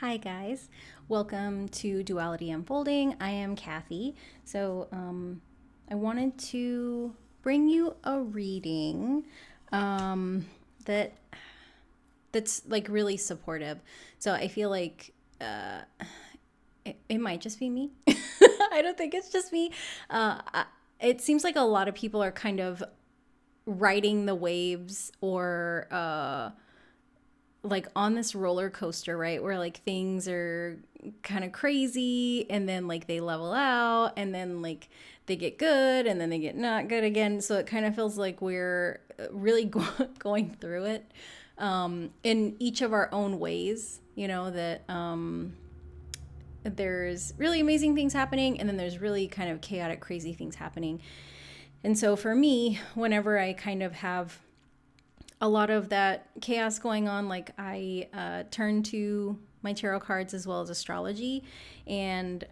Hi guys, welcome to Duality Unfolding. I am Kathy. I wanted to bring you a reading that that's like really supportive. So I feel like it might just be me. I don't think it's just me. It seems like a lot of people are kind of riding the waves or like on this roller coaster, right? Where like things are kind of crazy and then like they level out and then like they get good and then they get not good again. So it kind of feels like we're really going through it in each of our own ways, that there's really amazing things happening and then there's really kind of chaotic, crazy things happening. And so for me, whenever I kind of have a lot of that chaos going on, like I turn to my tarot cards as well as astrology, and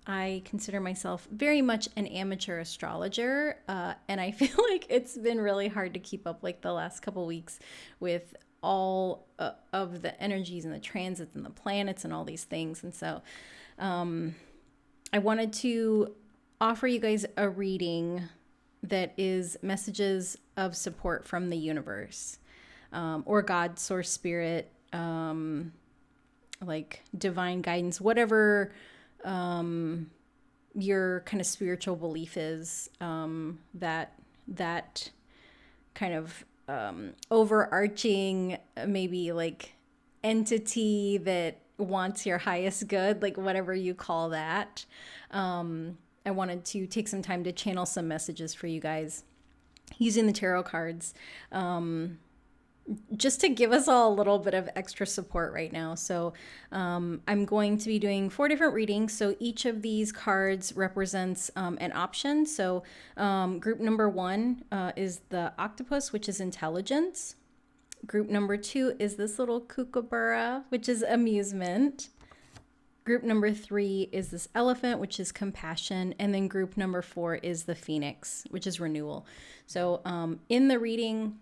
I consider myself very much an amateur astrologer, and I feel like it's been really hard to keep up like the last couple weeks with all of the energies and the transits and the planets and all these things. And so I wanted to offer you guys a reading that is messages of support from the universe, or God, source, spirit, like divine guidance, whatever your kind of spiritual belief is, that kind of overarching maybe like entity that wants your highest good, like whatever you call that. I wanted to take some time to channel some messages for you guys using the tarot cards, just to give us all a little bit of extra support right now. So I'm going to be doing 4 different readings. So each of these cards represents an option. So group number 1 is the Octopus, which is intelligence. Group number 2 is this little Kookaburra, which is amusement. Group number 3 is this elephant, which is compassion. And then group number 4 is the phoenix, which is renewal. So in the reading,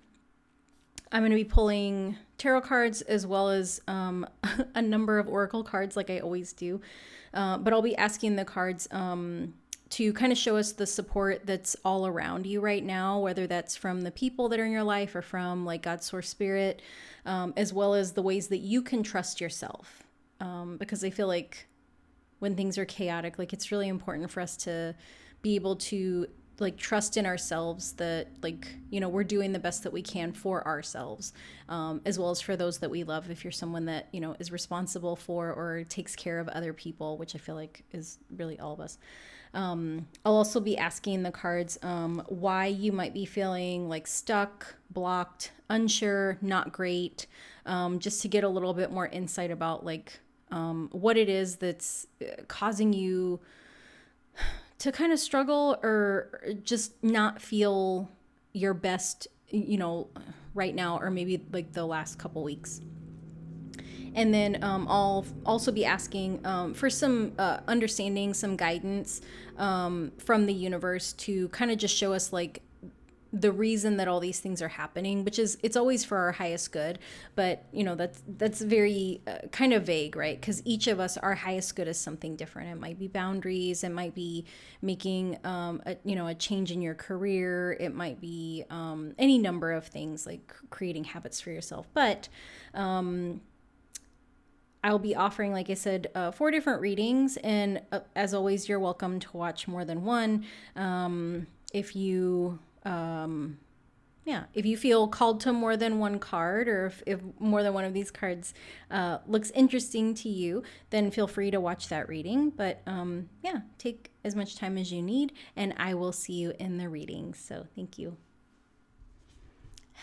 I'm going to be pulling tarot cards as well as a number of oracle cards like I always do. But I'll be asking the cards to kind of show us the support that's all around you right now, whether that's from the people that are in your life or from like God's source spirit, as well as the ways that you can trust yourself. Because I feel like when things are chaotic, like it's really important for us to be able to like trust in ourselves that we're doing the best that we can for ourselves, as well as for those that we love. If you're someone that, is responsible for or takes care of other people, which I feel like is really all of us. I'll also be asking the cards why you might be feeling like stuck, blocked, unsure, not great, just to get a little bit more insight about like what it is that's causing you to kind of struggle or just not feel your best, right now, or maybe like the last couple weeks. And then I'll also be asking for some understanding, some guidance from the universe to kind of just show us like the reason that all these things are happening, which is it's always for our highest good. But, that's very kind of vague, right? Because each of us, our highest good is something different. It might be boundaries. It might be making, a change in your career. It might be any number of things like creating habits for yourself. But I'll be offering, like I said, 4 different readings. And as always, you're welcome to watch more than one. If you feel called to more than one card, or if more than one of these cards looks interesting to you, then feel free to watch that reading. But take as much time as you need, and I will see you in the reading. So thank you.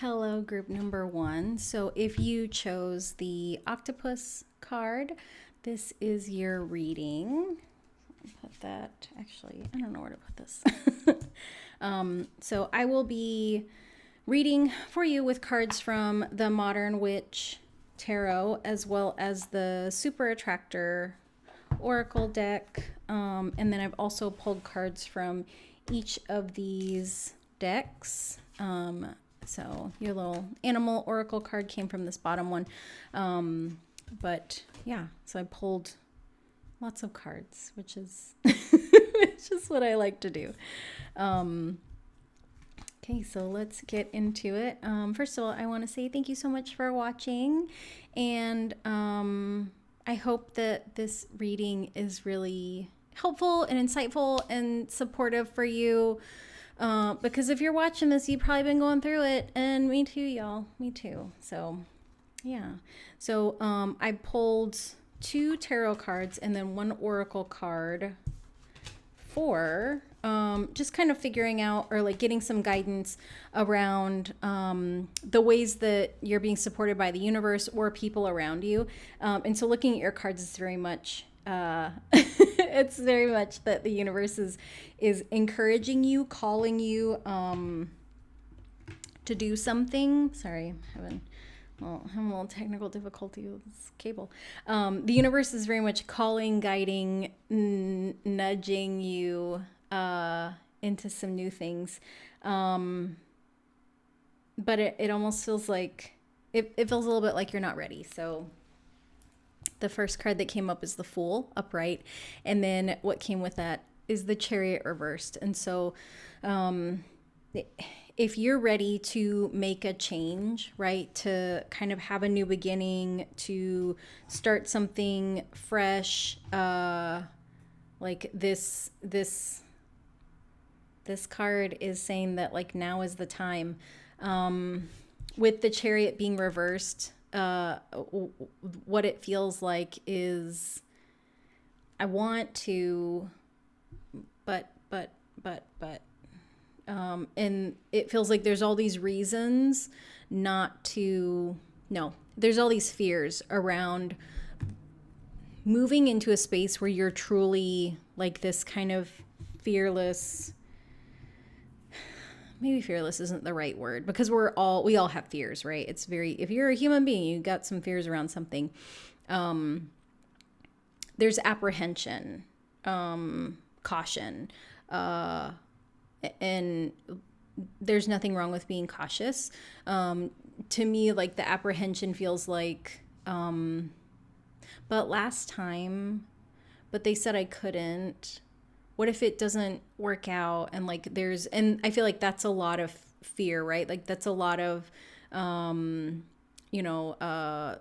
Hello, group number 1. So if you chose the Octopus card, this is your reading. Put that, actually, I don't know where to put this. So I will be reading for you with cards from the Modern Witch Tarot, as well as the Super Attractor Oracle deck. And then I've also pulled cards from each of these decks. So your little animal oracle card came from this bottom one. But yeah, so I pulled lots of cards, which is which is what I like to do. Okay, so let's get into it. First of all, I want to say thank you so much for watching, and I hope that this reading is really helpful and insightful and supportive for you. Because if you're watching this, you've probably been going through it, and me too, y'all. Me too. So, yeah. So I pulled 2 tarot cards and then 1 oracle card for just kind of figuring out, or like getting some guidance around the ways that you're being supported by the universe or people around you. And so looking at your cards is very much it's very much that the universe is encouraging you, calling you to do something. Sorry, I'm having a little technical difficulty with this cable. The universe is very much calling, guiding, nudging you into some new things. But it almost feels like, it feels a little bit like you're not ready. So the first card that came up is the Fool upright. And then what came with that is the Chariot reversed. And so if you're ready to make a change, right, to kind of have a new beginning, to start something fresh, like this card is saying that like now is the time. With the Chariot being reversed, what it feels like is I want to, but. And it feels like there's all these reasons not to, no, there's all these fears around moving into a space where you're truly like this kind of fearless, maybe fearless isn't the right word, because we all have fears, right? It's very, if you're a human being, you got some fears around something. There's apprehension, caution, and there's nothing wrong with being cautious. To me, like the apprehension feels like, but last time, but they said I couldn't. What if it doesn't work out? And like and I feel like that's a lot of fear, right? Like that's a lot of,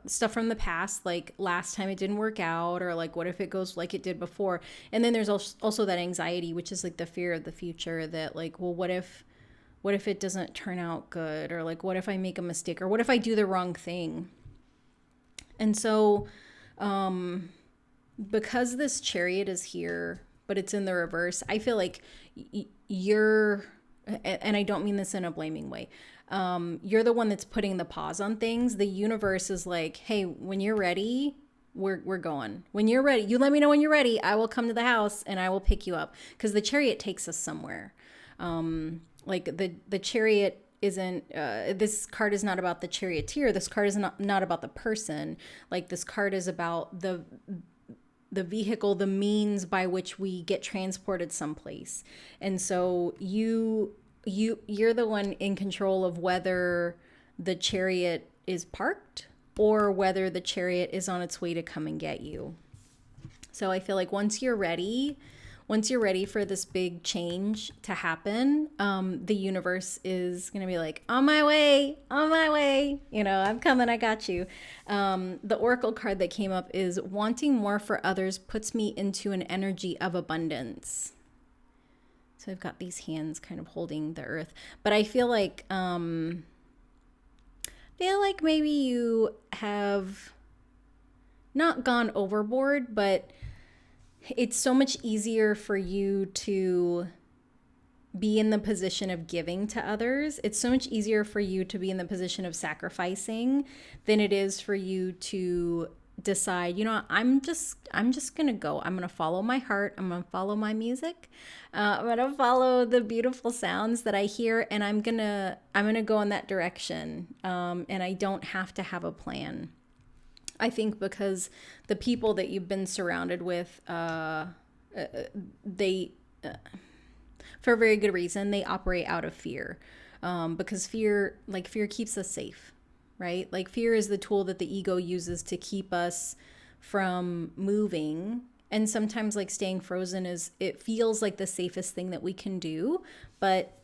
stuff from the past, like last time it didn't work out, or like what if it goes like it did before. And then there's also that anxiety, which is like the fear of the future, that like, well, what if it doesn't turn out good, or like what if I make a mistake, or what if I do the wrong thing. And so because this Chariot is here but it's in the reverse, I feel like you're, and I don't mean this in a blaming way, you're the one that's putting the pause on things. The universe is like, hey, when you're ready, we're going. When you're ready, you let me know when you're ready. I will come to the house and I will pick you up, because the Chariot takes us somewhere. Like the Chariot isn't, this card is not about the charioteer. This card is not about the person. Like this card is about the vehicle, the means by which we get transported someplace. And so you're the one in control of whether the Chariot is parked or whether the Chariot is on its way to come and get you. So I feel like once you're ready for this big change to happen, the universe is going to be like, on my way, I'm coming, I got you. The oracle card that came up is wanting more for others puts me into an energy of abundance. So I've got these hands kind of holding the earth, but I feel like maybe you have not gone overboard, but it's so much easier for you to be in the position of giving to others. It's so much easier for you to be in the position of sacrificing than it is for you to decide, I'm just going to go. I'm going to follow my heart. I'm going to follow my music. I'm going to follow the beautiful sounds that I hear, and I'm going to go in that direction. And I don't have to have a plan. I think because the people that you've been surrounded with, they, for a very good reason, they operate out of fear. Because fear keeps us safe, right? Like fear is the tool that the ego uses to keep us from moving. And sometimes like staying frozen it feels like the safest thing that we can do. But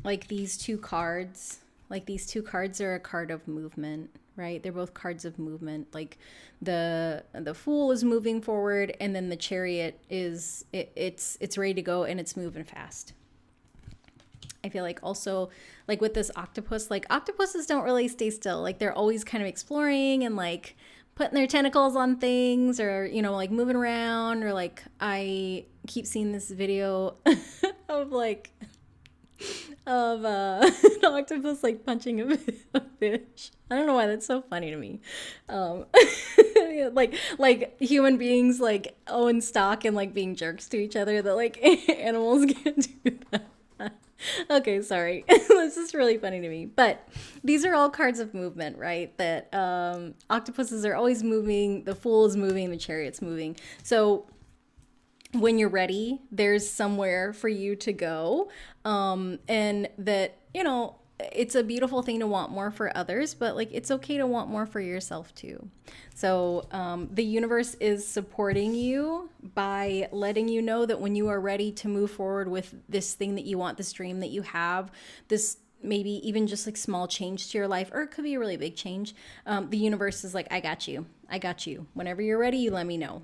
like these two cards are a card of movement, right? They're both cards of movement. Like the Fool is moving forward, and then the Chariot it's ready to go, and it's moving fast. I feel like also like with this Octopus, like octopuses don't really stay still. Like they're always kind of exploring and like putting their tentacles on things, or like moving around, or like I keep seeing this video of like an octopus like punching a fish. I don't know why that's so funny to me. Like human beings like own stock and like being jerks to each other, that like animals can't do that. Okay, sorry. This is really funny to me. But these are all cards of movement, right? That octopuses are always moving, the Fool is moving, the Chariot's moving. So when you're ready, there's somewhere for you to go. And that, it's a beautiful thing to want more for others, but like it's okay to want more for yourself too. So the universe is supporting you by letting you know that when you are ready to move forward with this thing that you want, this dream that you have, this maybe even just like small change to your life, or it could be a really big change. The universe is like, I got you. I got you. Whenever you're ready, you let me know.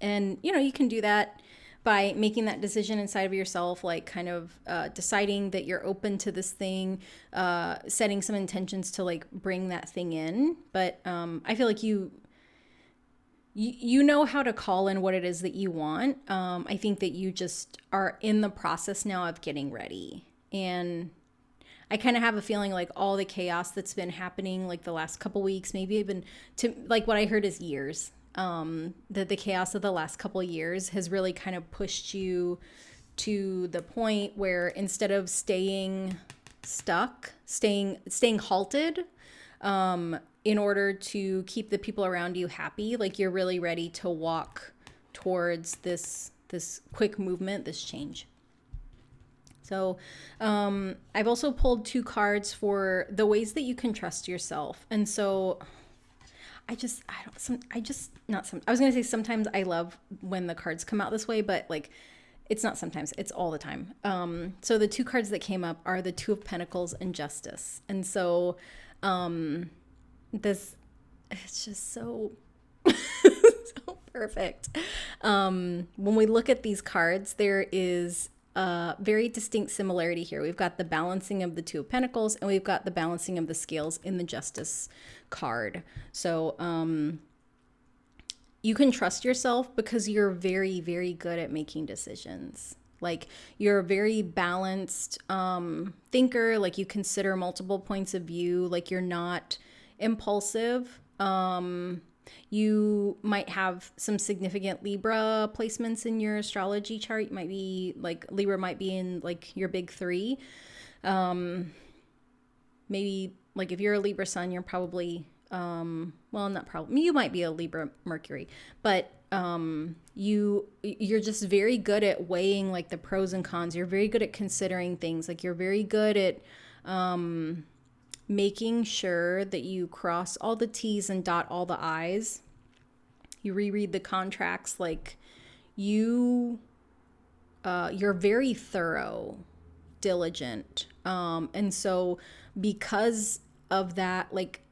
And, you can do that by making that decision inside of yourself, like kind of deciding that you're open to this thing, setting some intentions to like bring that thing in. But I feel like you know how to call in what it is that you want. I think that you just are in the process now of getting ready. And I kind of have a feeling like all the chaos that's been happening like the last couple weeks, maybe even to like what I heard is years. That the chaos of the last couple of years has really kind of pushed you to the point where instead of staying stuck, staying halted, in order to keep the people around you happy, like you're really ready to walk towards this quick movement, this change. So I've also pulled 2 cards for the ways that you can trust yourself. And so I was going to say sometimes I love when the cards come out this way, but like it's not sometimes, it's all the time. So the 2 cards that came up are the 2 of Pentacles and Justice. And so it's just so so perfect. When we look at these cards, there is a very distinct similarity here. We've got the balancing of the 2 of Pentacles, and we've got the balancing of the scales in the Justice card. So you can trust yourself because you're very, very good at making decisions. Like you're a very balanced thinker. Like you consider multiple points of view. Like you're not impulsive. You might have some significant Libra placements in your astrology chart. You might be like Libra might be in like your big 3. Maybe like if you're a Libra sun, you're probably you might be a Libra Mercury, but you're just very good at weighing like the pros and cons. You're very good at considering things. Like you're very good at making sure that you cross all the T's and dot all the I's. You reread the contracts. Like you're very thorough, diligent. And so because of that, like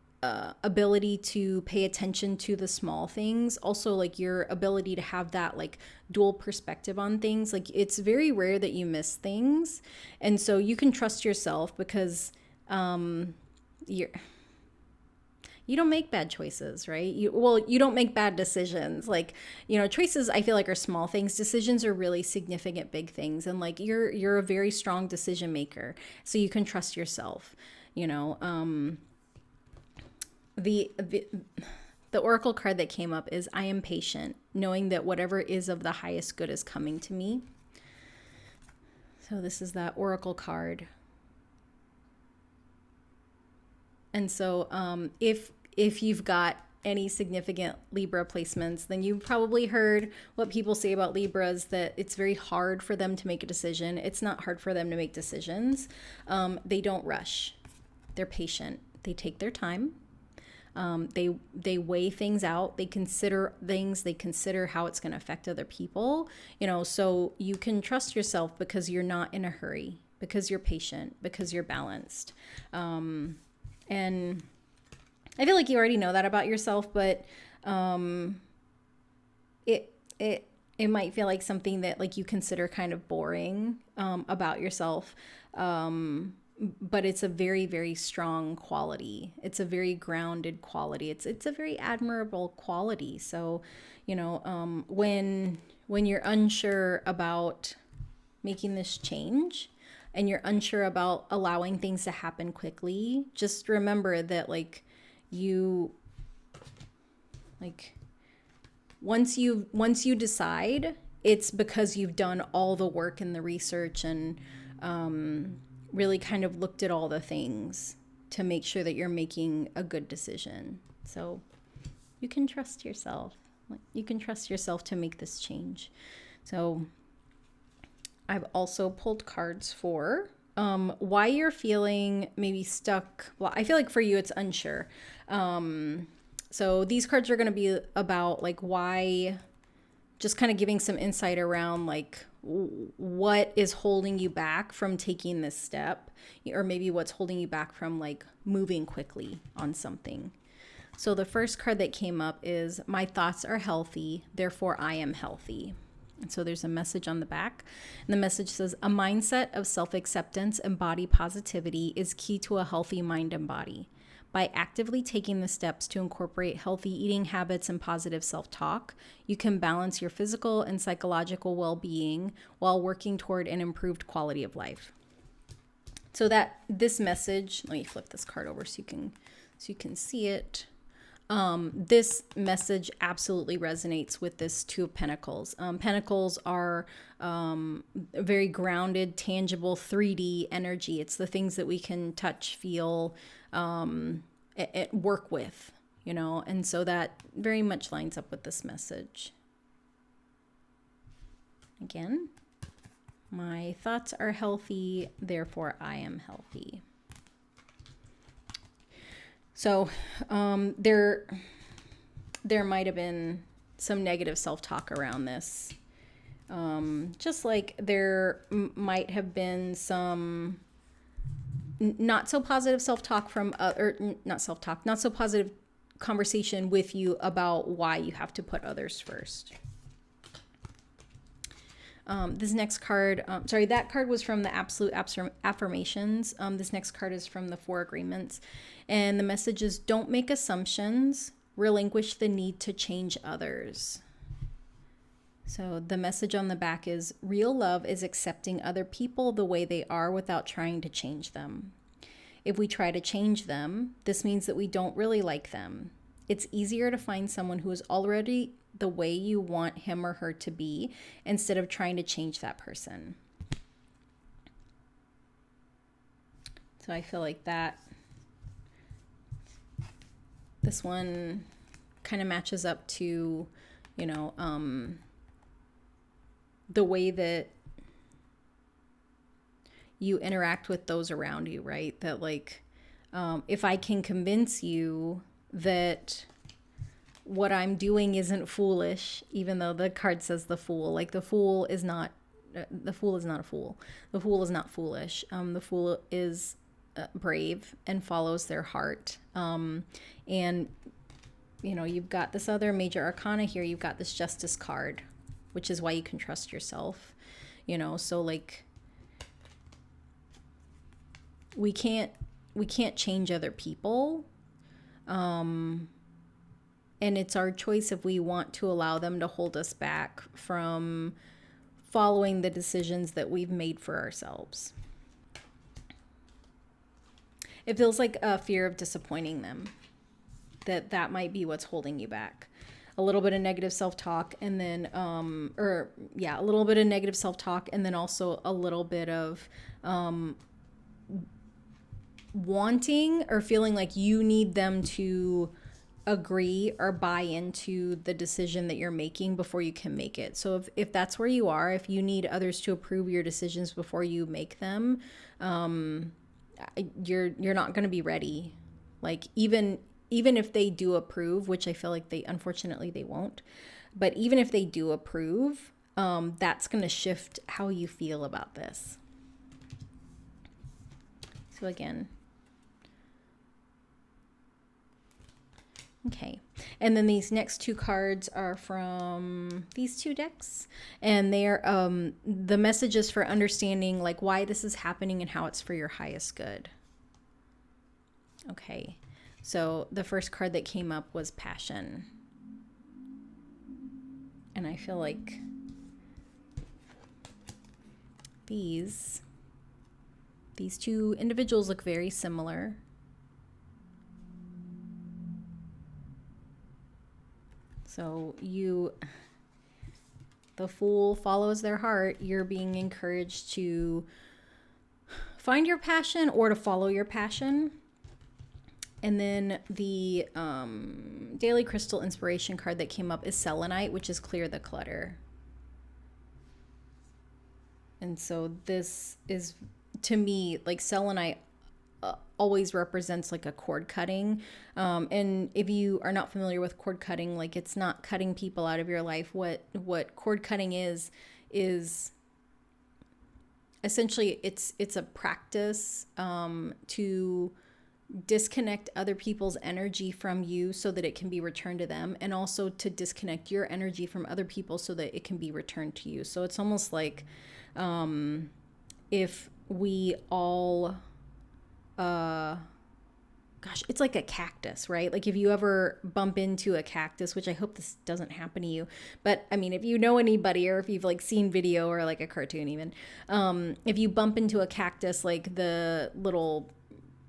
ability to pay attention to the small things, also like your ability to have that like dual perspective on things, like it's very rare that you miss things. And so you can trust yourself because you don't make bad choices, right? You don't make bad decisions. Like, choices I feel like are small things. Decisions are really significant big things. And like you're a very strong decision maker. So you can trust yourself, the oracle card that came up is I am patient, knowing that whatever is of the highest good is coming to me. So this is that oracle card. And so if you've got any significant Libra placements, then you've probably heard what people say about Libras, that it's very hard for them to make a decision. It's not hard for them to make decisions. They don't rush. They're patient. They take their time. They weigh things out. They consider things. They consider how it's going to affect other people. So you can trust yourself because you're not in a hurry, because you're patient, because you're balanced. And I feel like you already know that about yourself, but it might feel like something that like you consider kind of boring about yourself. But it's a very, very strong quality. It's a very grounded quality. It's a very admirable quality. So, when you're unsure about making this change and you're unsure about allowing things to happen quickly, just remember that once you decide, it's because you've done all the work and the research and really kind of looked at all the things to make sure that you're making a good decision. So you can trust yourself. You can trust yourself to make this change. So I've also pulled cards for why you're feeling maybe stuck. Well, I feel like for you it's unsure. So these cards are going to be about like why, just kind of giving some insight around like what is holding you back from taking this step, or maybe what's holding you back from like moving quickly on something. So the first card that came up is my thoughts are healthy, therefore I am healthy. And so there's a message on the back, and the message says a mindset of self-acceptance and body positivity is key to a healthy mind and body. By actively taking the steps to incorporate healthy eating habits and positive self-talk, you can balance your physical and psychological well-being while working toward an improved quality of life. So that this message, let me flip this card over so you can see it. This message absolutely resonates with this Two of Pentacles. Pentacles are very grounded, tangible, 3D energy. It's the things that we can touch, feel, work with, and so that very much lines up with this message. Again, my thoughts are healthy, therefore I am healthy. So there might have been some negative self-talk around this. Just like there might have been some not so positive self-talk not so positive conversation with you about why you have to put others first. This next card, that card was from the Absolute Affirmations. This next card is from the Four Agreements. And the message is, don't make assumptions, relinquish the need to change others. So the message on the back is, real love is accepting other people the way they are without trying to change them. If we try to change them, this means that we don't really like them. It's easier to find someone who is already the way you want him or her to be instead of trying to change that person. So I feel like this one kind of matches up to, the way that you interact with those around you, right? That if I can convince you that what I'm doing isn't foolish, even though the card says the fool, the fool is not a fool. The fool is not foolish. The fool is brave and follows their heart. And you've got this other major arcana here. You've got this Justice card, which is why you can trust yourself. So we can't change other people. And it's our choice if we want to allow them to hold us back from following the decisions that we've made for ourselves. It feels like a fear of disappointing them, that might be what's holding you back. A little bit of negative self-talk, and then, a little bit of negative self-talk, and then also a little bit of wanting or feeling like you need them to agree or buy into the decision that you're making before you can make it. So if that's where you are, if you need others to approve your decisions before you make them, you're not going to be ready. Even even if they do approve, which I feel like unfortunately they won't, but even if they do approve, that's going to shift how you feel about this. So again, okay. And then these next two cards are from these two decks, and they are the messages for understanding like why this is happening and how it's for your highest good. Okay. So the first card that came up was passion. And I feel like these two individuals look very similar. So the Fool follows their heart. You're being encouraged to find your passion or to follow your passion. And then the Daily Crystal Inspiration card that came up is Selenite, which is clear the clutter. And so this is, to me, like Selenite always represents like a cord cutting. And if you are not familiar with cord cutting, like it's not cutting people out of your life. What cord cutting is essentially it's a practice to disconnect other people's energy from you so that it can be returned to them, and also to disconnect your energy from other people so that it can be returned to you. So it's almost like if we all it's like a cactus, right? Like if you ever bump into a cactus, which I hope this doesn't happen to you, but I mean, if you know anybody, or if you've like seen video or like a cartoon even, if you bump into a cactus, like the little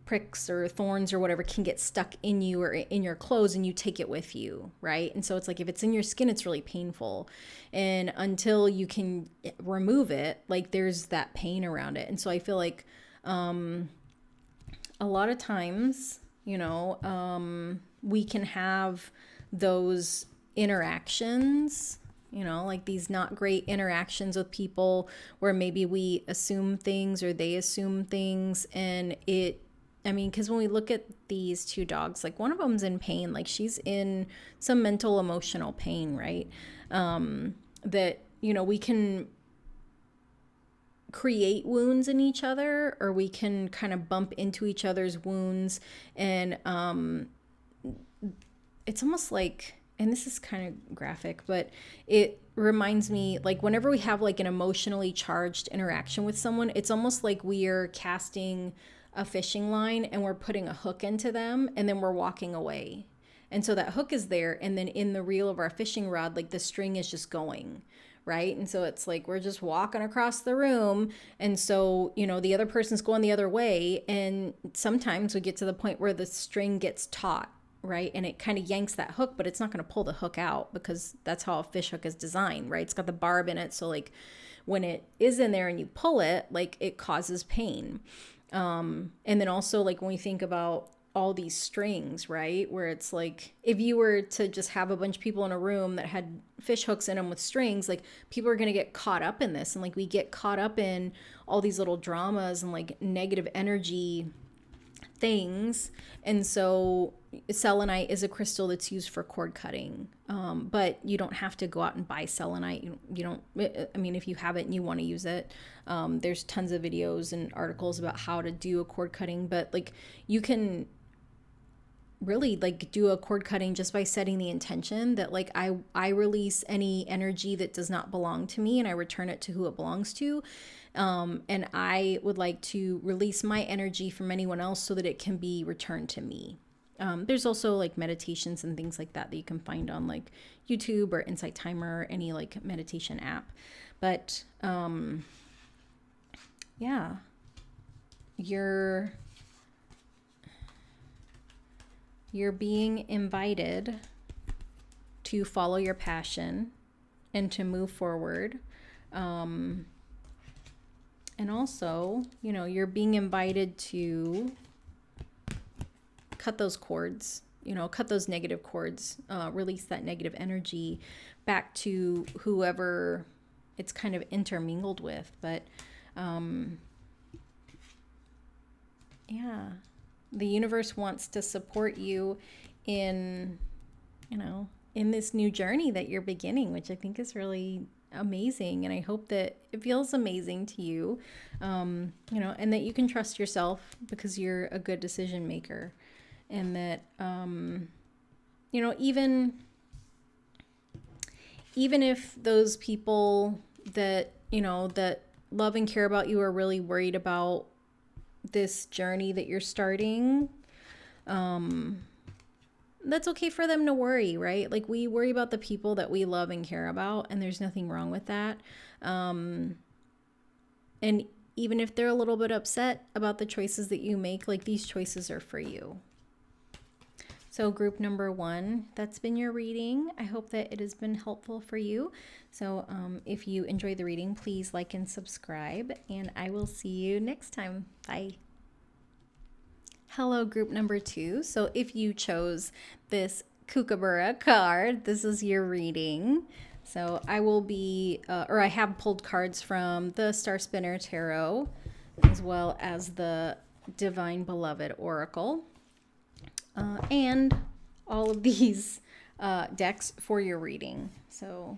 pricks or thorns or whatever can get stuck in you or in your clothes, and you take it with you, right? And so it's like if it's in your skin, it's really painful, and until you can remove it, like there's that pain around it. And so I feel like a lot of times, you know, we can have those interactions, you know, like these not great interactions with people where maybe we assume things or they assume things, and I mean, because when we look at these two dogs, like one of them's in pain, like she's in some mental, emotional pain, right? That, you know, we can create wounds in each other, or we can kind of bump into each other's wounds. And it's almost like, and this is kind of graphic, but it reminds me, like whenever we have like an emotionally charged interaction with someone, it's almost like we are casting a fishing line and we're putting a hook into them, and then we're walking away. And so that hook is there, and then in the reel of our fishing rod, like the string is just going, right? And so it's like we're just walking across the room, and so, you know, the other person's going the other way, and sometimes we get to the point where the string gets taut, right? And it kind of yanks that hook, but it's not going to pull the hook out, because that's how a fish hook is designed, right? It's got the barb in it, so like when it is in there and you pull it, like it causes pain. And then also like when we think about all these strings, right, where it's like if you were to just have a bunch of people in a room that had fish hooks in them with strings, like people are going to get caught up in this, and like we get caught up in all these little dramas and like negative energy things. And so selenite is a crystal that's used for cord cutting, but you don't have to go out and buy selenite. You don't, I mean, if you have it and you want to use it, there's tons of videos and articles about how to do a cord cutting, but like you can really like do a cord cutting just by setting the intention that like I release any energy that does not belong to me, and I return it to who it belongs to. And I would like to release my energy from anyone else so that it can be returned to me. There's also like meditations and things like that that you can find on like YouTube or Insight Timer or any like meditation app. But yeah, you're being invited to follow your passion and to move forward. And also, you know, you're being invited to cut those cords, you know, cut those negative cords, release that negative energy back to whoever it's kind of intermingled with. But yeah, the universe wants to support you in, in this new journey that you're beginning, which I think is really amazing. And I hope that it feels amazing to you, and that you can trust yourself because you're a good decision maker. And that, even if those people that, that love and care about you are really worried about this journey that you're starting, that's okay for them to worry, right? Like, we worry about the people that we love and care about, and there's nothing wrong with that. And even if they're a little bit upset about the choices that you make, like, these choices are for you. So group number 1, that's been your reading. I hope that it has been helpful for you. So if you enjoyed the reading, please like and subscribe, and I will see you next time. Bye. Hello, group number 2. So if you chose this Kookaburra card, this is your reading. So I will be, I have pulled cards from the Star Spinner Tarot, as well as the Divine Beloved Oracle. And all of these decks for your reading. So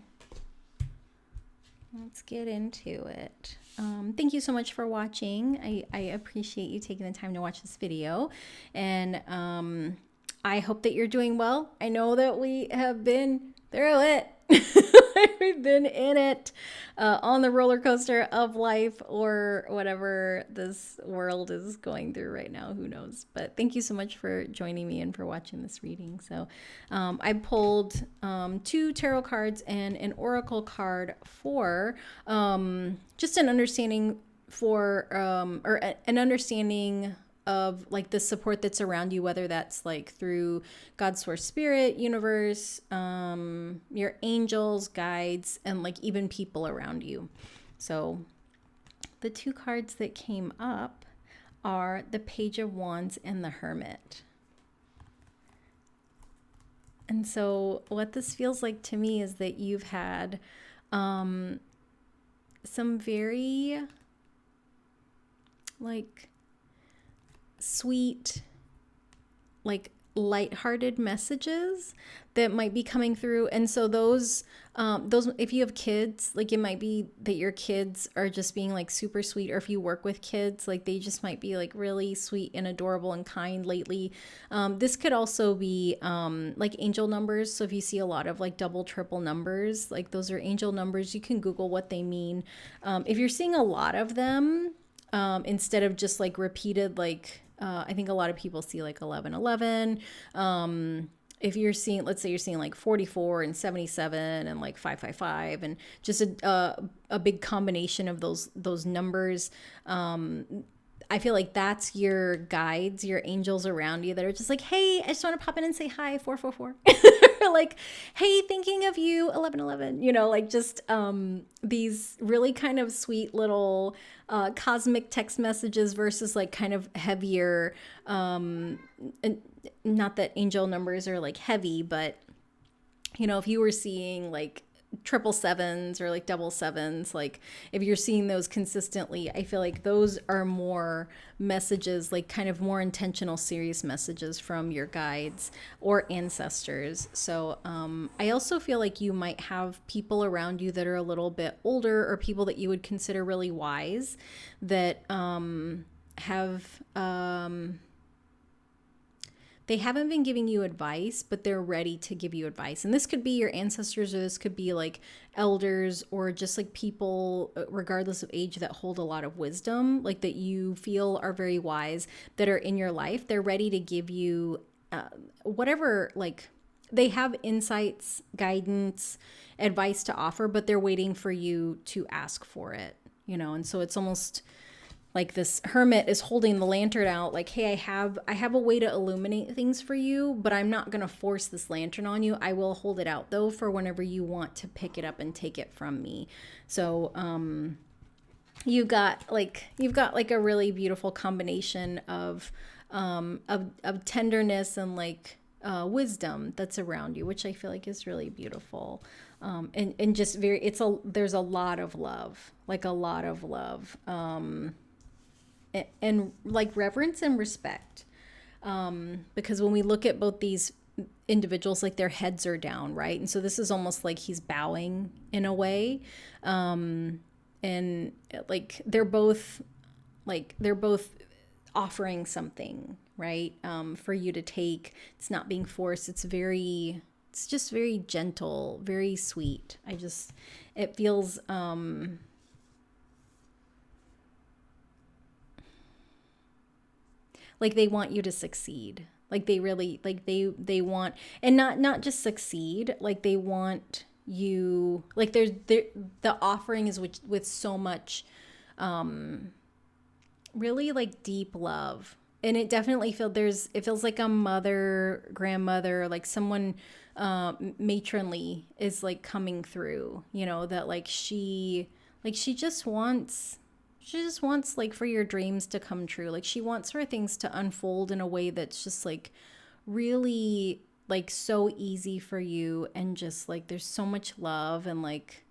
let's get into it. Thank you so much for watching. I appreciate you taking the time to watch this video. And I hope that you're doing well. I know that we have been through it. We've been in it, on the roller coaster of life, or whatever this world is going through right now. Who knows? But thank you so much for joining me and for watching this reading. So I pulled 2 tarot cards and an oracle card for just an understanding or an understanding of like the support that's around you, whether that's like through God's source spirit, universe, your angels, guides, and like even people around you. So the 2 cards that came up are the Page of Wands and the Hermit. And so what this feels like to me is that you've had some very like sweet, like lighthearted messages that might be coming through. And so those if you have kids, like it might be that your kids are just being like super sweet, or if you work with kids, like they just might be like really sweet and adorable and kind lately. This could also be like angel numbers. So if you see a lot of like double, triple numbers, like those are angel numbers. You can Google what they mean. If you're seeing a lot of them, instead of just like repeated, like I think a lot of people see like 1111. If you're seeing, let's say you're seeing like 44 and 77 and like 555 and just a big combination of those numbers, I feel like that's your guides, your angels around you that are just like, hey, I just want to pop in and say hi, 444. Like, hey, thinking of you, 1111. Like just these really kind of sweet little cosmic text messages versus like kind of heavier, and not that angel numbers are like heavy, but if you were seeing like 777s or like 777s, like if you're seeing those consistently, I feel like those are more messages, like kind of more intentional, serious messages from your guides or ancestors. So I also feel like you might have people around you that are a little bit older, or people that you would consider really wise, that have they haven't been giving you advice, but they're ready to give you advice. And this could be your ancestors, or this could be like elders, or just like people, regardless of age, that hold a lot of wisdom, like that you feel are very wise, that are in your life. They're ready to give you whatever, like they have insights, guidance, advice to offer, but they're waiting for you to ask for it, And so it's almost like this hermit is holding the lantern out, like, hey, I have a way to illuminate things for you, but I'm not going to force this lantern on you. I will hold it out though for whenever you want to pick it up and take it from me. So you've got like a really beautiful combination of tenderness and like wisdom that's around you, which I feel like is really beautiful. And just there's a lot of love, like a lot of love. And like reverence and respect. Because when we look at both these individuals, like their heads are down, right? And so this is almost like he's bowing in a way. And like they're both offering something, right? For you to take. It's not being forced. It's just very gentle, very sweet. It feels, like they want you to succeed. Like they really, like they want, and not just succeed, like they want you, like the offering is with so much, really like deep love. And it definitely it feels like a mother, grandmother, like someone matronly is like coming through, that she just wants like for your dreams to come true. Like she wants for things to unfold in a way that's just like really like so easy for you, and just like there's so much love, and like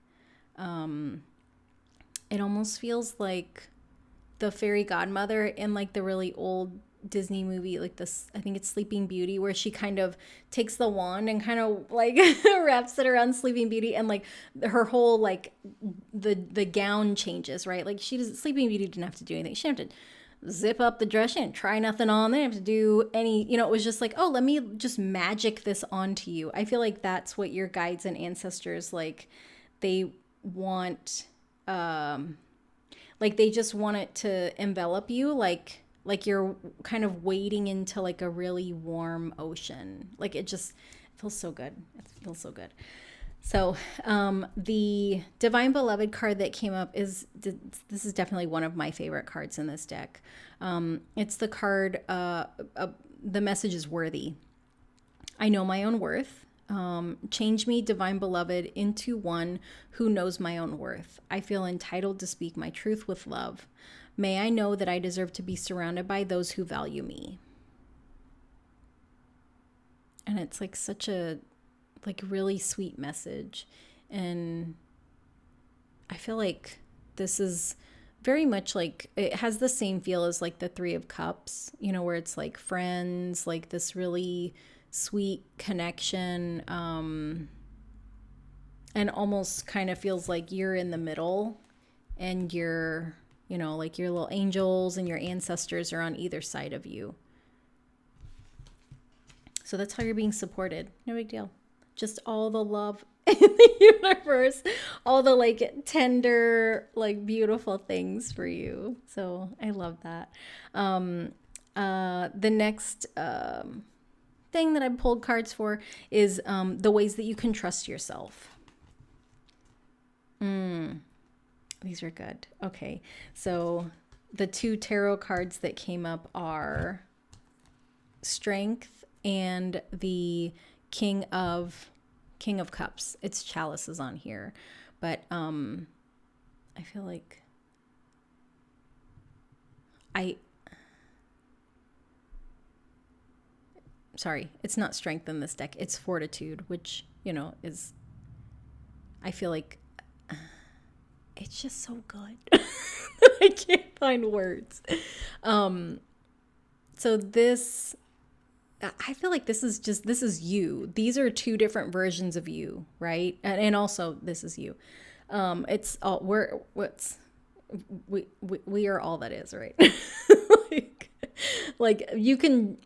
it almost feels like the fairy godmother in like the really old Disney movie, like this, I think it's Sleeping Beauty, where she kind of takes the wand and kind of like wraps it around Sleeping Beauty, and like her whole like the gown changes, right? Like Sleeping Beauty didn't have to do anything. She didn't have to zip up the dress. She didn't try nothing on. They didn't have to do any, it was just like, oh, let me just magic this onto you. I feel like that's what your guides and ancestors, like they want, like they just want it to envelop you, like you're kind of wading into like a really warm ocean. Like it feels so good. It feels so good. So the Divine Beloved card that came up this is definitely one of my favorite cards in this deck. It's the card, the message is worthy. I know my own worth. Change me, Divine Beloved, into one who knows my own worth. I feel entitled to speak my truth with love. May I know that I deserve to be surrounded by those who value me. And it's like such a like really sweet message. And I feel like this is very much like, it has the same feel as like the Three of Cups, where it's like friends, like this really sweet connection, and almost kind of feels like you're in the middle, and you're, like your little angels and your ancestors are on either side of you. So that's how you're being supported. No big deal. Just all the love in the universe, all the like tender, like beautiful things for you. So I love that. The next thing that I pulled cards for is the ways that you can trust yourself. These are good. Okay, so the two tarot cards that came up are Strength and the King of Cups. It's chalices on here, but I feel like sorry, it's not strength in this deck. It's fortitude, which, is, I feel like it's just so good. I can't find words. So this, I feel like this is you. These are two different versions of you, right? And also this is you. It's all, we are all that is, right? like you can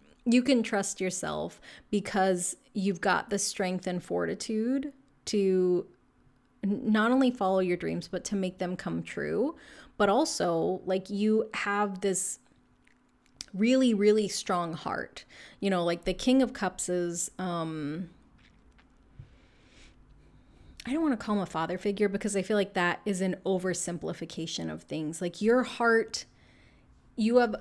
trust yourself because you've got the strength and fortitude to not only follow your dreams, but to make them come true. But also, like, you have this really, really strong heart. Like the King of Cups is, I don't want to call him a father figure, because I feel like that is an oversimplification of things. Like your heart, you have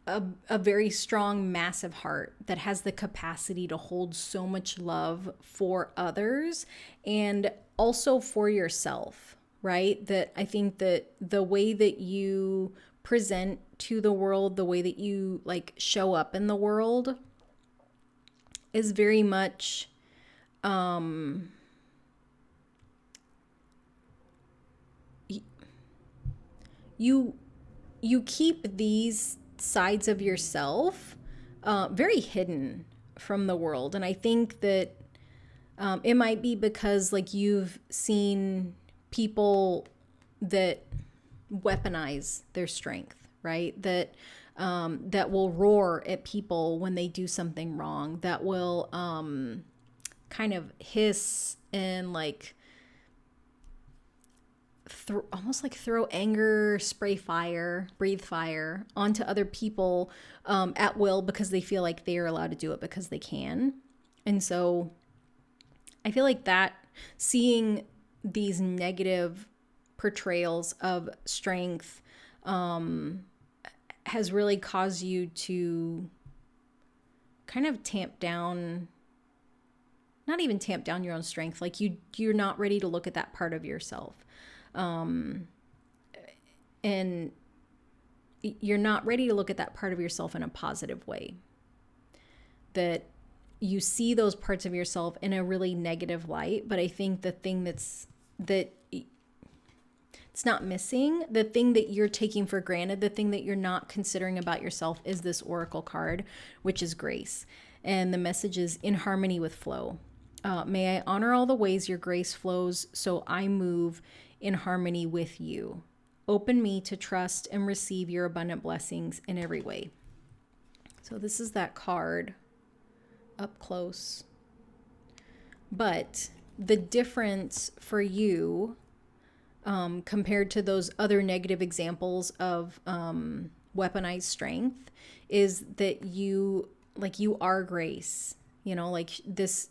a very strong, massive heart that has the capacity to hold so much love for others and also for yourself, right? That I think that the way that you present to the world, the way that you like show up in the world is very much, you keep these sides of yourself very hidden from the world. And I think that it might be because like you've seen people that weaponize their strength, right? That will roar at people when they do something wrong, that will kind of hiss and like almost like throw anger, spray fire, breathe fire onto other people at will because they feel like they are allowed to do it because they can. And so I feel like that seeing these negative portrayals of strength has really caused you to kind of tamp down, not even tamp down your own strength. Like you're not ready to look at that part of yourself. And you're not ready to look at that part of yourself in a positive way. That you see those parts of yourself in a really negative light. But I think the thing that it's not missing, the thing that you're taking for granted, the thing that you're not considering about yourself is this oracle card, which is grace. And the message is in harmony with flow. May I honor all the ways your grace flows so I move in harmony with you. Open me to trust and receive your abundant blessings in every way. So this is that card up close. But the difference for you compared to those other negative examples of weaponized strength is that you are grace. You know, like this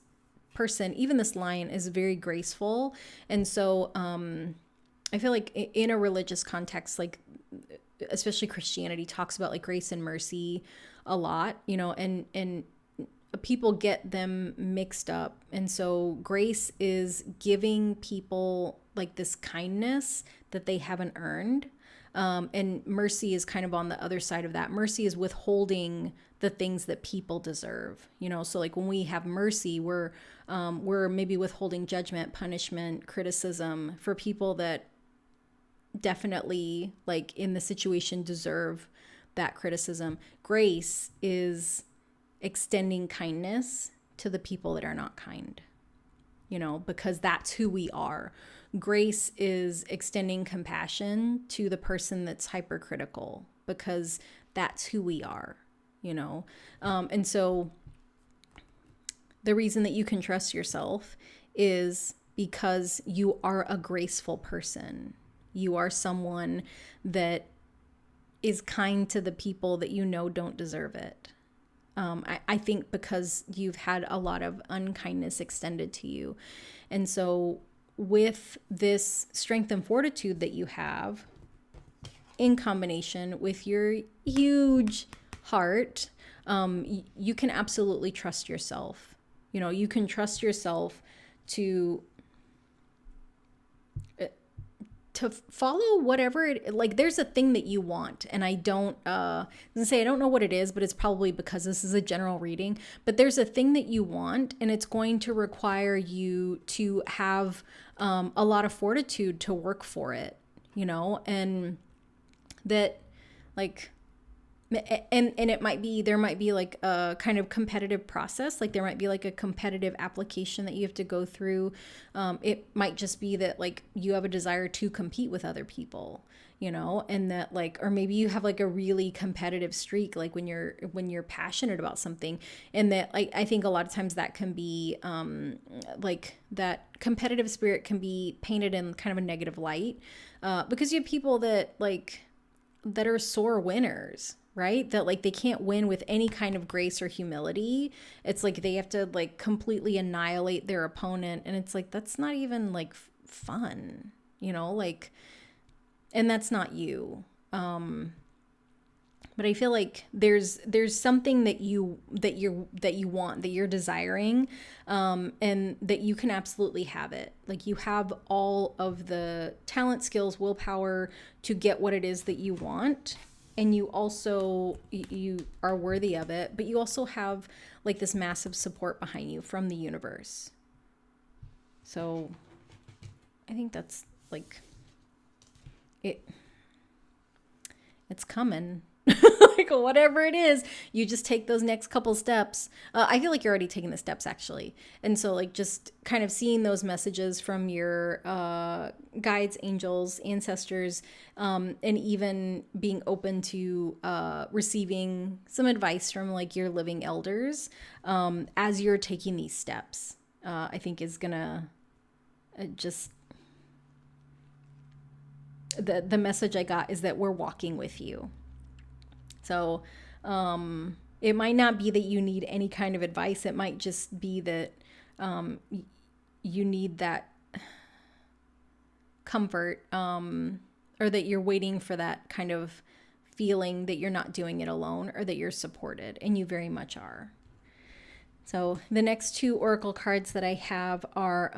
person, even this lion is very graceful. And so I feel like in a religious context, like especially Christianity talks about like grace and mercy a lot, you know, and people get them mixed up. And so grace is giving people like this kindness that they haven't earned. And mercy is kind of on the other side of that. Mercy is withholding the things that people deserve, you know? So like when we have mercy, we're maybe withholding judgment, punishment, criticism for people that definitely like in the situation deserve that criticism. Grace is extending kindness to the people that are not kind, you know, because that's who we are. Grace is extending compassion to the person that's hypercritical because that's who we are, you know? And so the reason that you can trust yourself is because you are a graceful person. You are someone that is kind to the people that you know don't deserve it. I think because you've had a lot of unkindness extended to you. And so with this strength and fortitude that you have in combination with your huge heart, you can absolutely trust yourself. You know, you can trust yourself to follow whatever it, like there's a thing that you want, and I don't know what it is, but it's probably because this is a general reading, but there's a thing that you want, and it's going to require you to have a lot of fortitude to work for it, you know, and that like and it might be, there might be like a kind of competitive process, like there might be like a competitive application that you have to go through. It might just be that like you have a desire to compete with other people, you know, and that like, or maybe you have like a really competitive streak, like when you're passionate about something, and that like I think a lot of times that can be like that competitive spirit can be painted in kind of a negative light, because you have people that like that are sore winners, right? That like they can't win with any kind of grace or humility. It's like they have to like completely annihilate their opponent, and it's like that's not even like fun, you know, like, and that's not you. But I feel like there's something that you want, that you're desiring, and that you can absolutely have it. Like you have all of the talent, skills, willpower to get what it is that you want. And you also, you are worthy of it, but you also have like this massive support behind you from the universe. So I think that's like, it's coming. Like whatever it is, you just take those next couple steps. I feel like you're already taking the steps actually. And so like just kind of seeing those messages from your guides, angels, ancestors, and even being open to receiving some advice from like your living elders as you're taking these steps, I think is gonna just the message I got is that we're walking with you. So it might not be that you need any kind of advice. It might just be that you need that comfort, or that you're waiting for that kind of feeling that you're not doing it alone, or that you're supported, and you very much are. So the next two oracle cards that I have are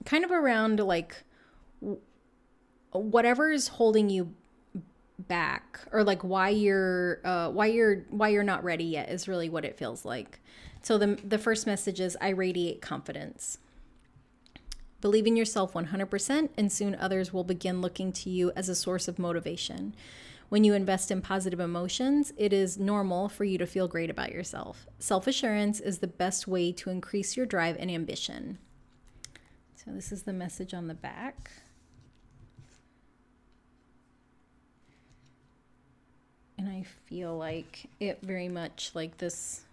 kind of around like whatever is holding you back, or like why you're not ready yet is really what it feels like. So the first message is, I radiate confidence. Believe in yourself 100%, and soon others will begin looking to you as a source of motivation. When you invest in positive emotions, it is normal for you to feel great about yourself. Self-assurance is the best way to increase your drive and ambition. So this is the message on the back. And I feel like it very much like this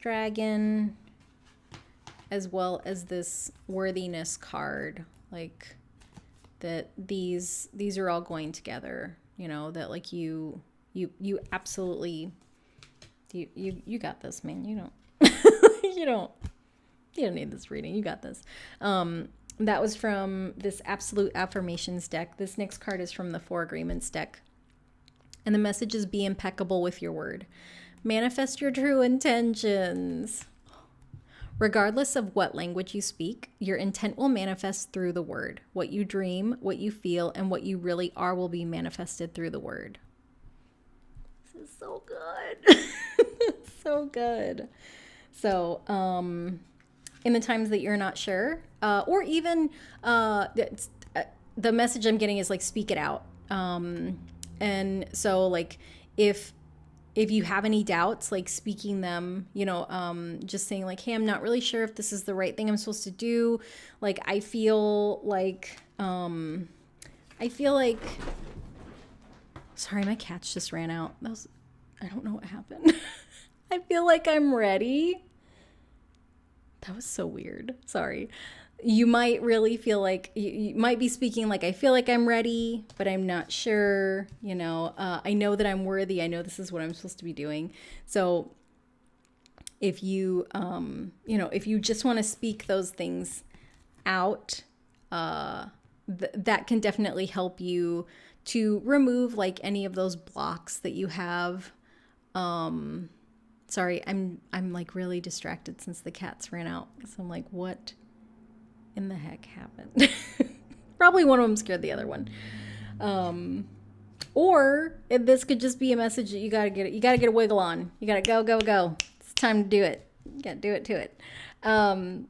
dragon, as well as this worthiness card, like that these are all going together, you know, that like you absolutely, you got this, man. You don't, you don't need this reading. You got this. That was from this Absolute Affirmations deck. This next card is from the Four Agreements deck. And the message is, be impeccable with your word. Manifest your true intentions. Regardless of what language you speak, your intent will manifest through the word. What you dream, what you feel, and what you really are will be manifested through the word. This is so good. So good. So, in the times that you're not sure, or even the message I'm getting is like, speak it out. And so like if you have any doubts, like speaking them, you know, just saying like, hey, I'm not really sure if this is the right thing I'm supposed to do. Like, I feel like, sorry, my cats just ran out. I don't know what happened. I feel like I'm ready. That was so weird. Sorry. You might really feel like you might be speaking like, I feel like I'm ready, but I'm not sure, you know, I know that I'm worthy. I know this is what I'm supposed to be doing. So if you, you know, if you just want to speak those things out, that can definitely help you to remove like any of those blocks that you have. Sorry, I'm like really distracted since the cats ran out. So I'm like, what in the heck happened? Probably one of them scared the other one. Or if this could just be a message that you gotta get a wiggle on. You gotta go. It's time to do it. You gotta do it to it. And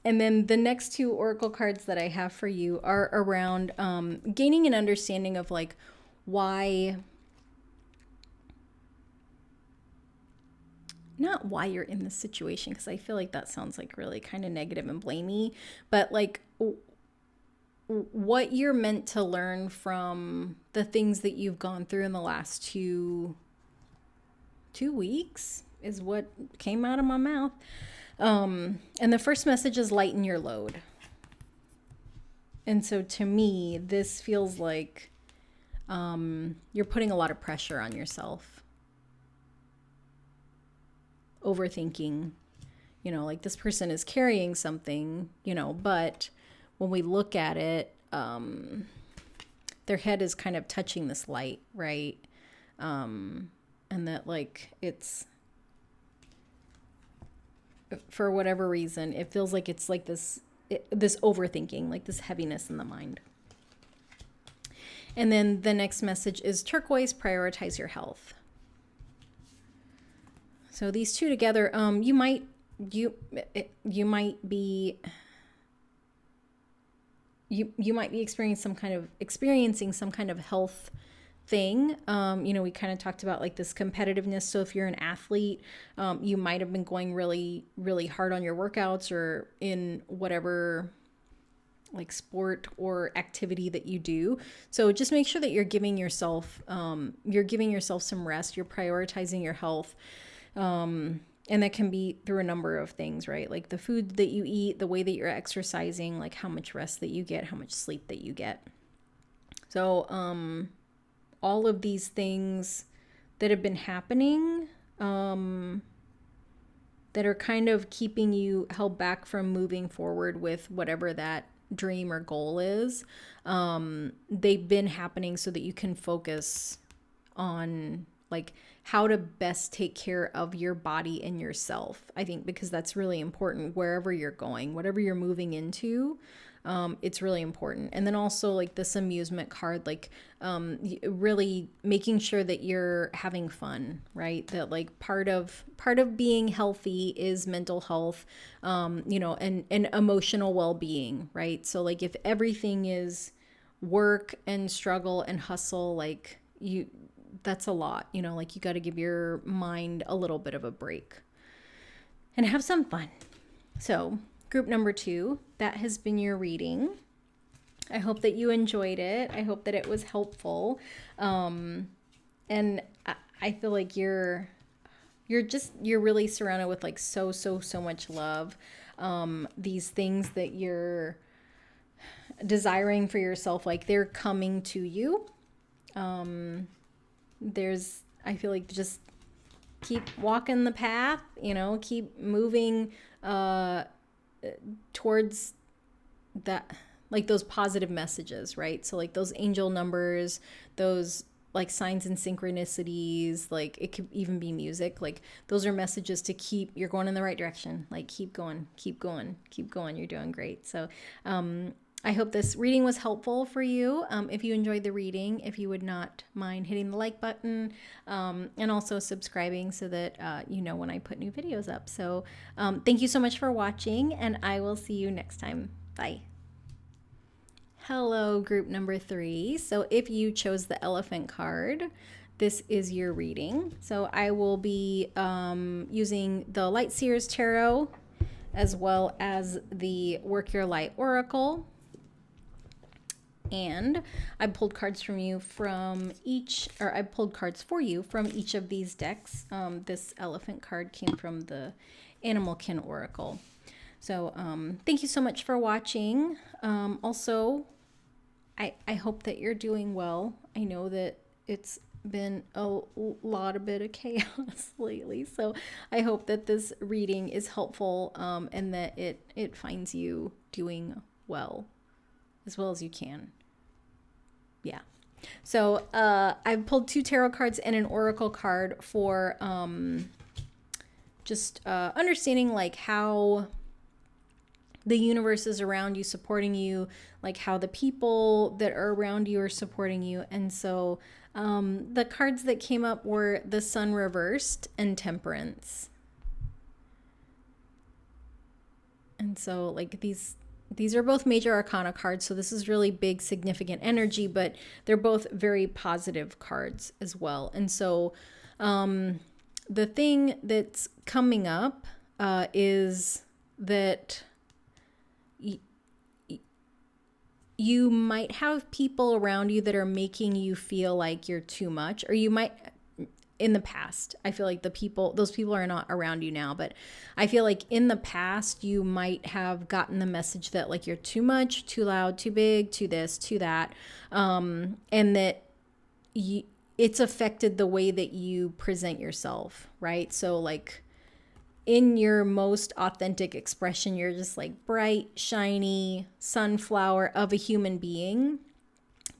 then the next two oracle cards that I have for you are around gaining an understanding of like why, not why you're in this situation, because I feel like that sounds like really kind of negative and blamey, but like what you're meant to learn from the things that you've gone through in the last two weeks is what came out of my mouth. And the first message is, lighten your load. And so to me, this feels like you're putting a lot of pressure on yourself. Overthinking, you know, like this person is carrying something, you know, but when we look at it, their head is kind of touching this light, right? And that like it's, for whatever reason, it feels like it's like this overthinking, like this heaviness in the mind. And then the next message is turquoise, prioritize your health. So these two together, you might be experiencing some kind of health thing. We kind of talked about like this competitiveness. So if you're an athlete, you might have been going really, really hard on your workouts or in whatever like sport or activity that you do. So just make sure that you're giving yourself some rest. You're prioritizing your health. And that can be through a number of things, right? Like the food that you eat, the way that you're exercising, like how much rest that you get, how much sleep that you get. So, all of these things that have been happening, that are kind of keeping you held back from moving forward with whatever that dream or goal is, they've been happening so that you can focus on like how to best take care of your body and yourself. I think because that's really important wherever you're going, whatever you're moving into. It's really important. And then also like this amusement card, like really making sure that you're having fun, right? That like part of being healthy is mental health, and emotional well-being, right? So like if everything is work and struggle and hustle, like that's a lot, like you got to give your mind a little bit of a break and have some fun. So group number 2, that has been your reading. I hope that you enjoyed it. I hope that it was helpful. And I feel like you're really surrounded with like so much love. These things that you're desiring for yourself, like they're coming to you. I feel like just keep walking the path, keep moving, towards that, like those positive messages, right? So like those angel numbers, those like signs and synchronicities, like it could even be music, like those are messages to keep, you're going in the right direction, like keep going, you're doing great. So I hope this reading was helpful for you. If you enjoyed the reading, if you would not mind hitting the like button, and also subscribing so that you know when I put new videos up. So thank you so much for watching, and I will see you next time. Bye. Hello, group number 3. So if you chose the elephant card, this is your reading. So I will be using the Light Seers Tarot as well as the Work Your Light Oracle. And I pulled cards for you from each of these decks. This elephant card came from the Animalkin Oracle. So thank you so much for watching. Also, I hope that you're doing well. I know that it's been a bit of chaos lately, so I hope that this reading is helpful, and that it finds you doing well as you can. Yeah. So I've pulled 2 tarot cards and an oracle card for just understanding like how the universe is around you, supporting you, like how the people that are around you are supporting you. And so the cards that came up were the Sun reversed and Temperance. And so like these are both major arcana cards, so this is really big, significant energy, but they're both very positive cards as well. And so the thing that's coming up is that you might have people around you that are making you feel like you're too much, or you might... In the past, I feel like those people are not around you now, but I feel like in the past you might have gotten the message that like you're too much, too loud, too big, too this, too that, and that it's affected the way that you present yourself, right? So like in your most authentic expression, you're just like bright, shiny sunflower of a human being.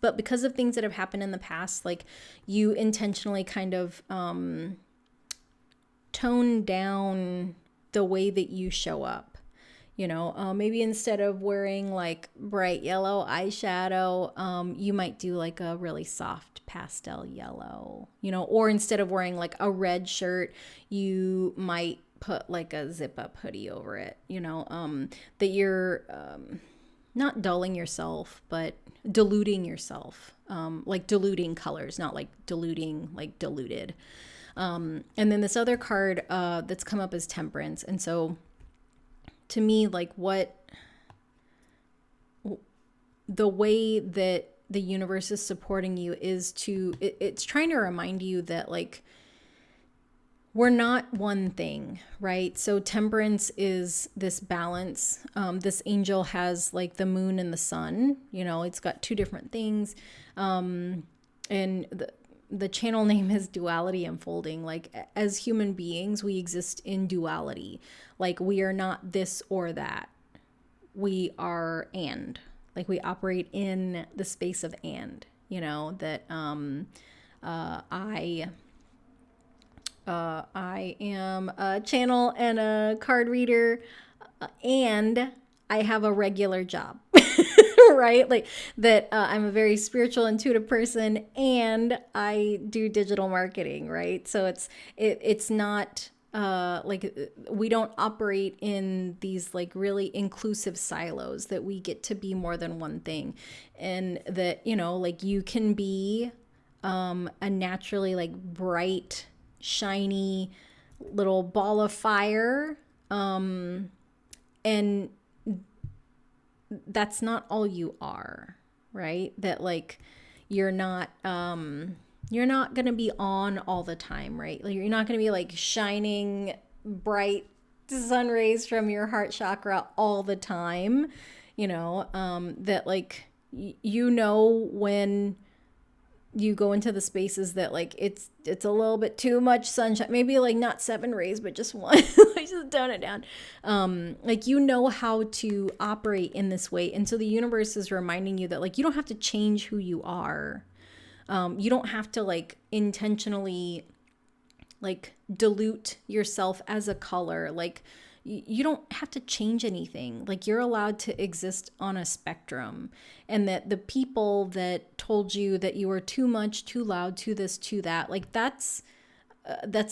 But because of things that have happened in the past, like you intentionally kind of tone down the way that you show up. Maybe instead of wearing like bright yellow eyeshadow, you might do like a really soft pastel yellow, or instead of wearing like a red shirt, you might put like a zip up hoodie over it, that you're not dulling yourself, but diluting yourself, like diluting colors, not like diluting, like diluted. And then this other card that's come up is Temperance. And so to me, like the way that the universe is supporting you is it's trying to remind you that like we're not one thing, right? So Temperance is this balance. This angel has like the moon and the sun, it's got two different things. And the channel name is Duality Unfolding. Like as human beings, we exist in duality. Like we are not this or that. We are and. Like we operate in the space of and, that I am a channel and a card reader, and I have a regular job, right? Like that I'm a very spiritual, intuitive person, and I do digital marketing, right? So it's not like we don't operate in these like really inclusive silos, that we get to be more than one thing, and that like you can be a naturally like bright, shiny little ball of fire, and that's not all you are, right? That like you're not going to be on all the time, right? Like you're not going to be like shining bright sun rays from your heart chakra all the time, that like when you go into the spaces that like it's a little bit too much sunshine, maybe like not 7 rays but just one, like just tone it down, like how to operate in this way. And so the universe is reminding you that like you don't have to change who you are. You don't have to like intentionally like dilute yourself as a color. Like you don't have to change anything. Like you're allowed to exist on a spectrum, and that the people that told you that you were too much, too loud, too this, too that, like that's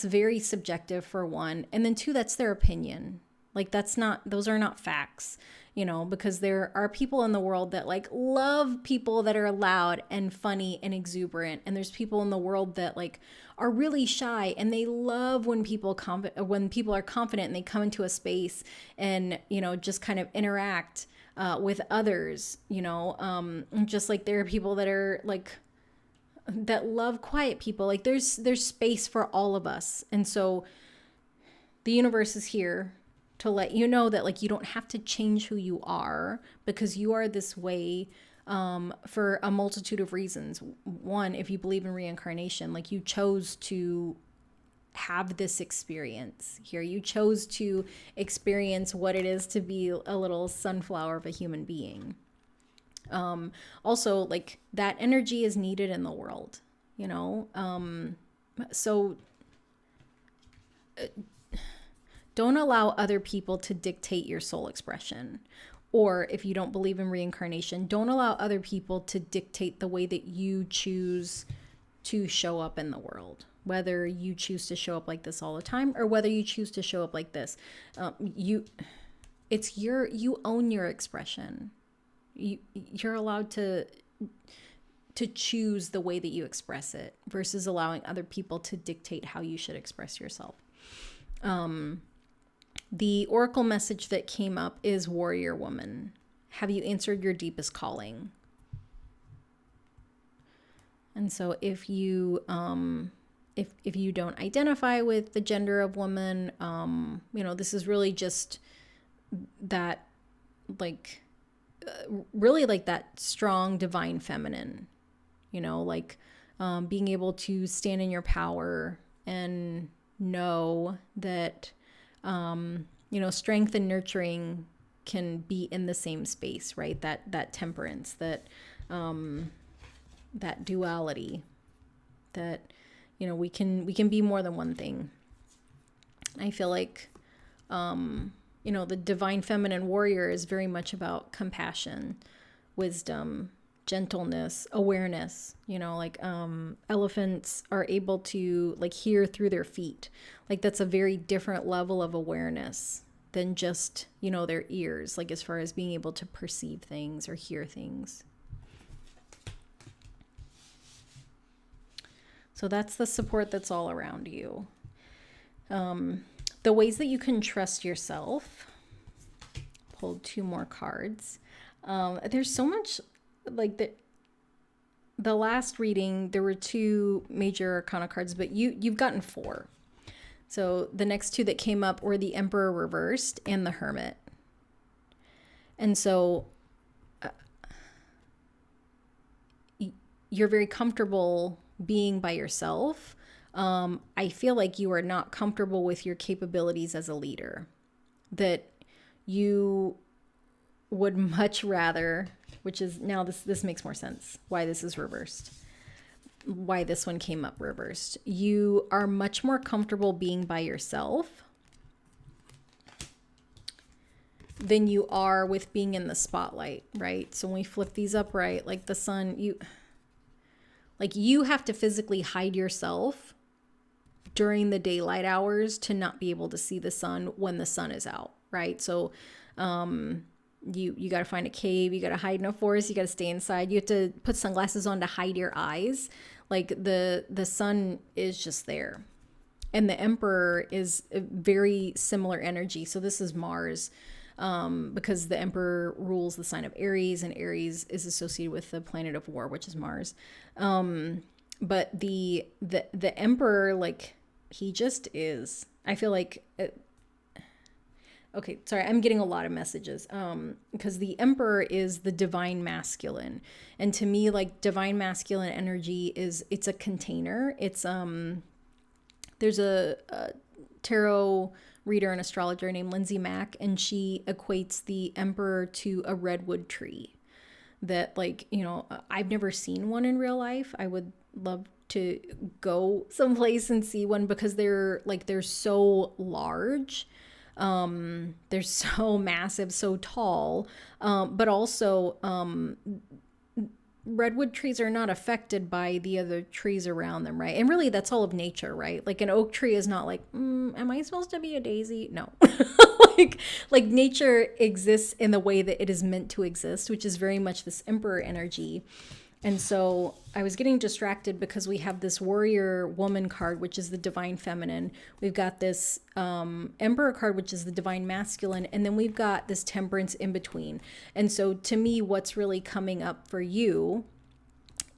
very subjective, for one. And then two, that's their opinion. Like those are not facts, because there are people in the world that like love people that are loud and funny and exuberant. And there's people in the world that like are really shy, and they love when people are confident and they come into a space and, just kind of interact with others, just like there are people that are like, that love quiet people. Like there's space for all of us. And so the universe is here to let you know that like you don't have to change who you are, because you are this way for a multitude of reasons. One, if you believe in reincarnation, like you chose to have this experience here. You chose to experience what it is to be a little sunflower of a human being. Also, like that energy is needed in the world, so don't allow other people to dictate your soul expression. Or if you don't believe in reincarnation, don't allow other people to dictate the way that you choose to show up in the world. Whether you choose to show up like this all the time, or whether you choose to show up like this, you own your expression. You're allowed to choose the way that you express it, versus allowing other people to dictate how you should express yourself. The oracle message that came up is Warrior Woman. Have you answered your deepest calling? And so if you if you don't identify with the gender of woman, this is really just that like really like that strong divine feminine, being able to stand in your power and know that strength and nurturing can be in the same space, right? That temperance, that duality, that we can be more than one thing. I feel like the divine feminine warrior is very much about compassion, wisdom, gentleness, awareness. Elephants are able to like hear through their feet. Like that's a very different level of awareness than just, their ears, like as far as being able to perceive things or hear things. So that's the support that's all around you. The ways that you can trust yourself. Pulled 2 more cards. There's so much, like the last reading, there were 2 major arcana cards, but you've gotten 4. So the next 2 that came up were the Emperor reversed and the Hermit. And so you're very comfortable being by yourself. I feel like you are not comfortable with your capabilities as a leader. That you would much rather, which is now this makes more sense why this is reversed, why this one came up reversed. You are much more comfortable being by yourself than you are with being in the spotlight, right? So when we flip these upright, like the sun, you have to physically hide yourself during the daylight hours to not be able to see the sun when the sun is out, right? So you got to find a cave, you got to hide in a forest, you got to stay inside, you have to put sunglasses on to hide your eyes. Like the sun is just there. And the Emperor is a very similar energy. So this is Mars, because the Emperor rules the sign of Aries, and Aries is associated with the planet of war, which is Mars. But the Emperor, like, he just is. I feel like okay, sorry, I'm getting a lot of messages. Because the Emperor is the divine masculine. And to me, like, divine masculine energy it's a container. It's there's a tarot reader and astrologer named Lindsay Mack, and she equates the Emperor to a redwood tree. That, like, I've never seen one in real life. I would love to go someplace and see one, because they're so large. They're so massive, so tall. But also, redwood trees are not affected by the other trees around them, right? And really, that's all of nature, right? Like, an oak tree is not like, am I supposed to be a daisy? No. like nature exists in the way that it is meant to exist, which is very much this Emperor energy. And so I was getting distracted because we have this warrior woman card, which is the divine feminine. We've got this Emperor card, which is the divine masculine. And then we've got this temperance in between. And so to me, what's really coming up for you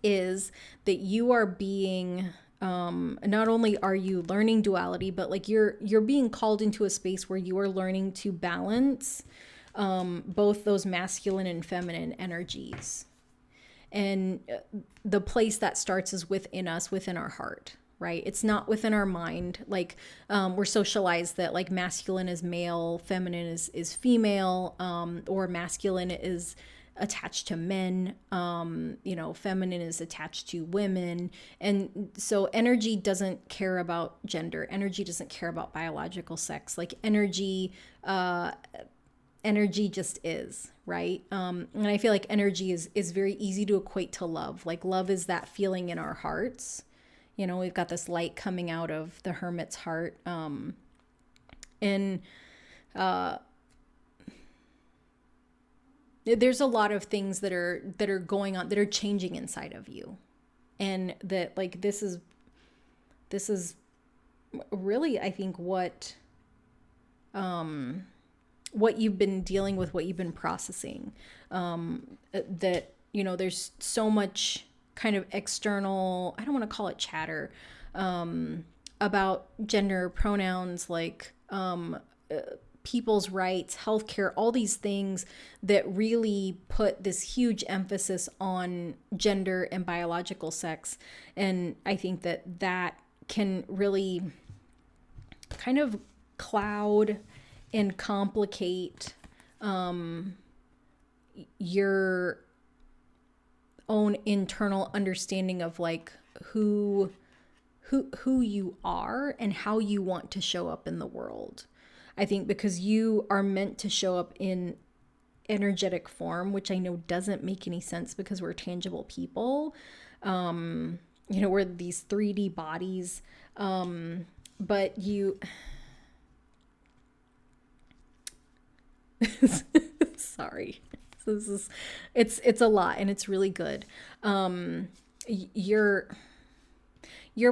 is that you are being, not only are you learning duality, but like you're being called into a space where you are learning to balance both those masculine and feminine energies. And the place that starts is within us, within our heart, right? It's not within our mind. Like, we're socialized that, like, masculine is male, feminine is female, or masculine is attached to men, feminine is attached to women. And so energy doesn't care about gender. Energy doesn't care about biological sex. Like, energy just is, right? And I feel like energy is very easy to equate to love. Like, love is that feeling in our hearts. We've got this light coming out of the hermit's heart. There's a lot of things that are going on, that are changing inside of you. And that, like, this is really, I think, what you've been dealing with, what you've been processing, that, there's so much kind of external, I don't want to call it chatter, about gender pronouns, like, people's rights, healthcare, all these things that really put this huge emphasis on gender and biological sex. And I think that can really kind of cloud and complicate your own internal understanding of, like, who you are and how you want to show up in the world. I think because you are meant to show up in energetic form, which I know doesn't make any sense because we're tangible people. We're these 3D bodies, but Sorry. This is it's a lot, and it's really good. Your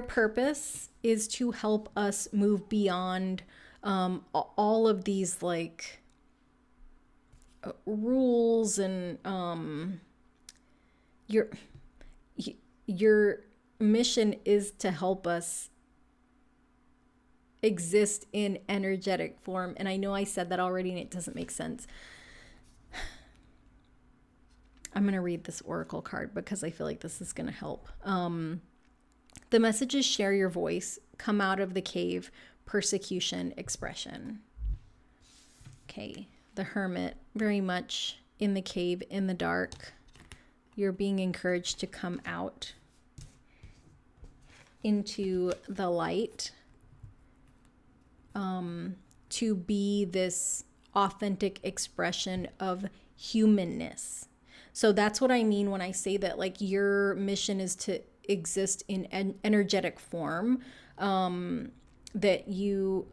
purpose is to help us move beyond all of these like rules, and your your mission is to help us exist in energetic form. And I know I said that already and it doesn't make sense. I'm going to read this oracle card because I feel like this is going to help. The message is share your voice, come out of the cave, persecution, expression. Okay, the Hermit, very much in the cave, in the dark. You're being encouraged to come out into the light, to be this authentic expression of humanness. So that's what I mean when I say that, like, your mission is to exist in an energetic form, that you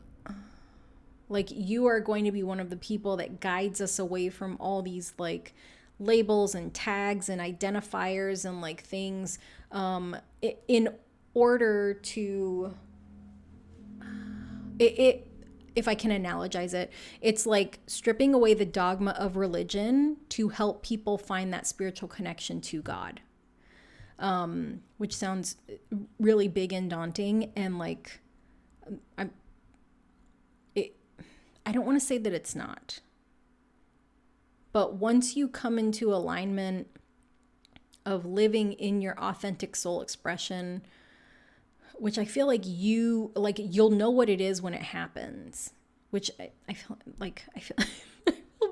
are going to be one of the people that guides us away from all these like labels and tags and identifiers and like things, in order to if I can analogize it, it's like stripping away the dogma of religion to help people find that spiritual connection to God, which sounds really big and daunting. And like, I don't want to say that it's not. But once you come into alignment of living in your authentic soul expression, which I feel like you'll know what it is when it happens, which I feel I feel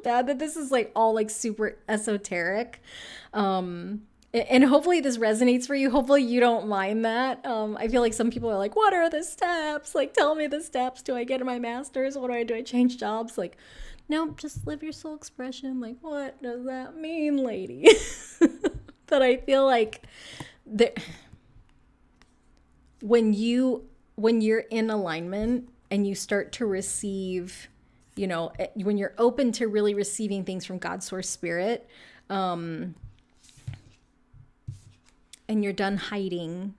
bad that this is like all like super esoteric. And hopefully this resonates for you. Hopefully you don't mind that. I feel like some people are like, what are the steps? Like, tell me the steps. Do I get my master's? What do? I change jobs? Like, no, just live your soul expression. Like, what does that mean, lady? But I feel like when you're in alignment and you start to receive, when you're open to really receiving things from God's source spirit, and you're done hiding,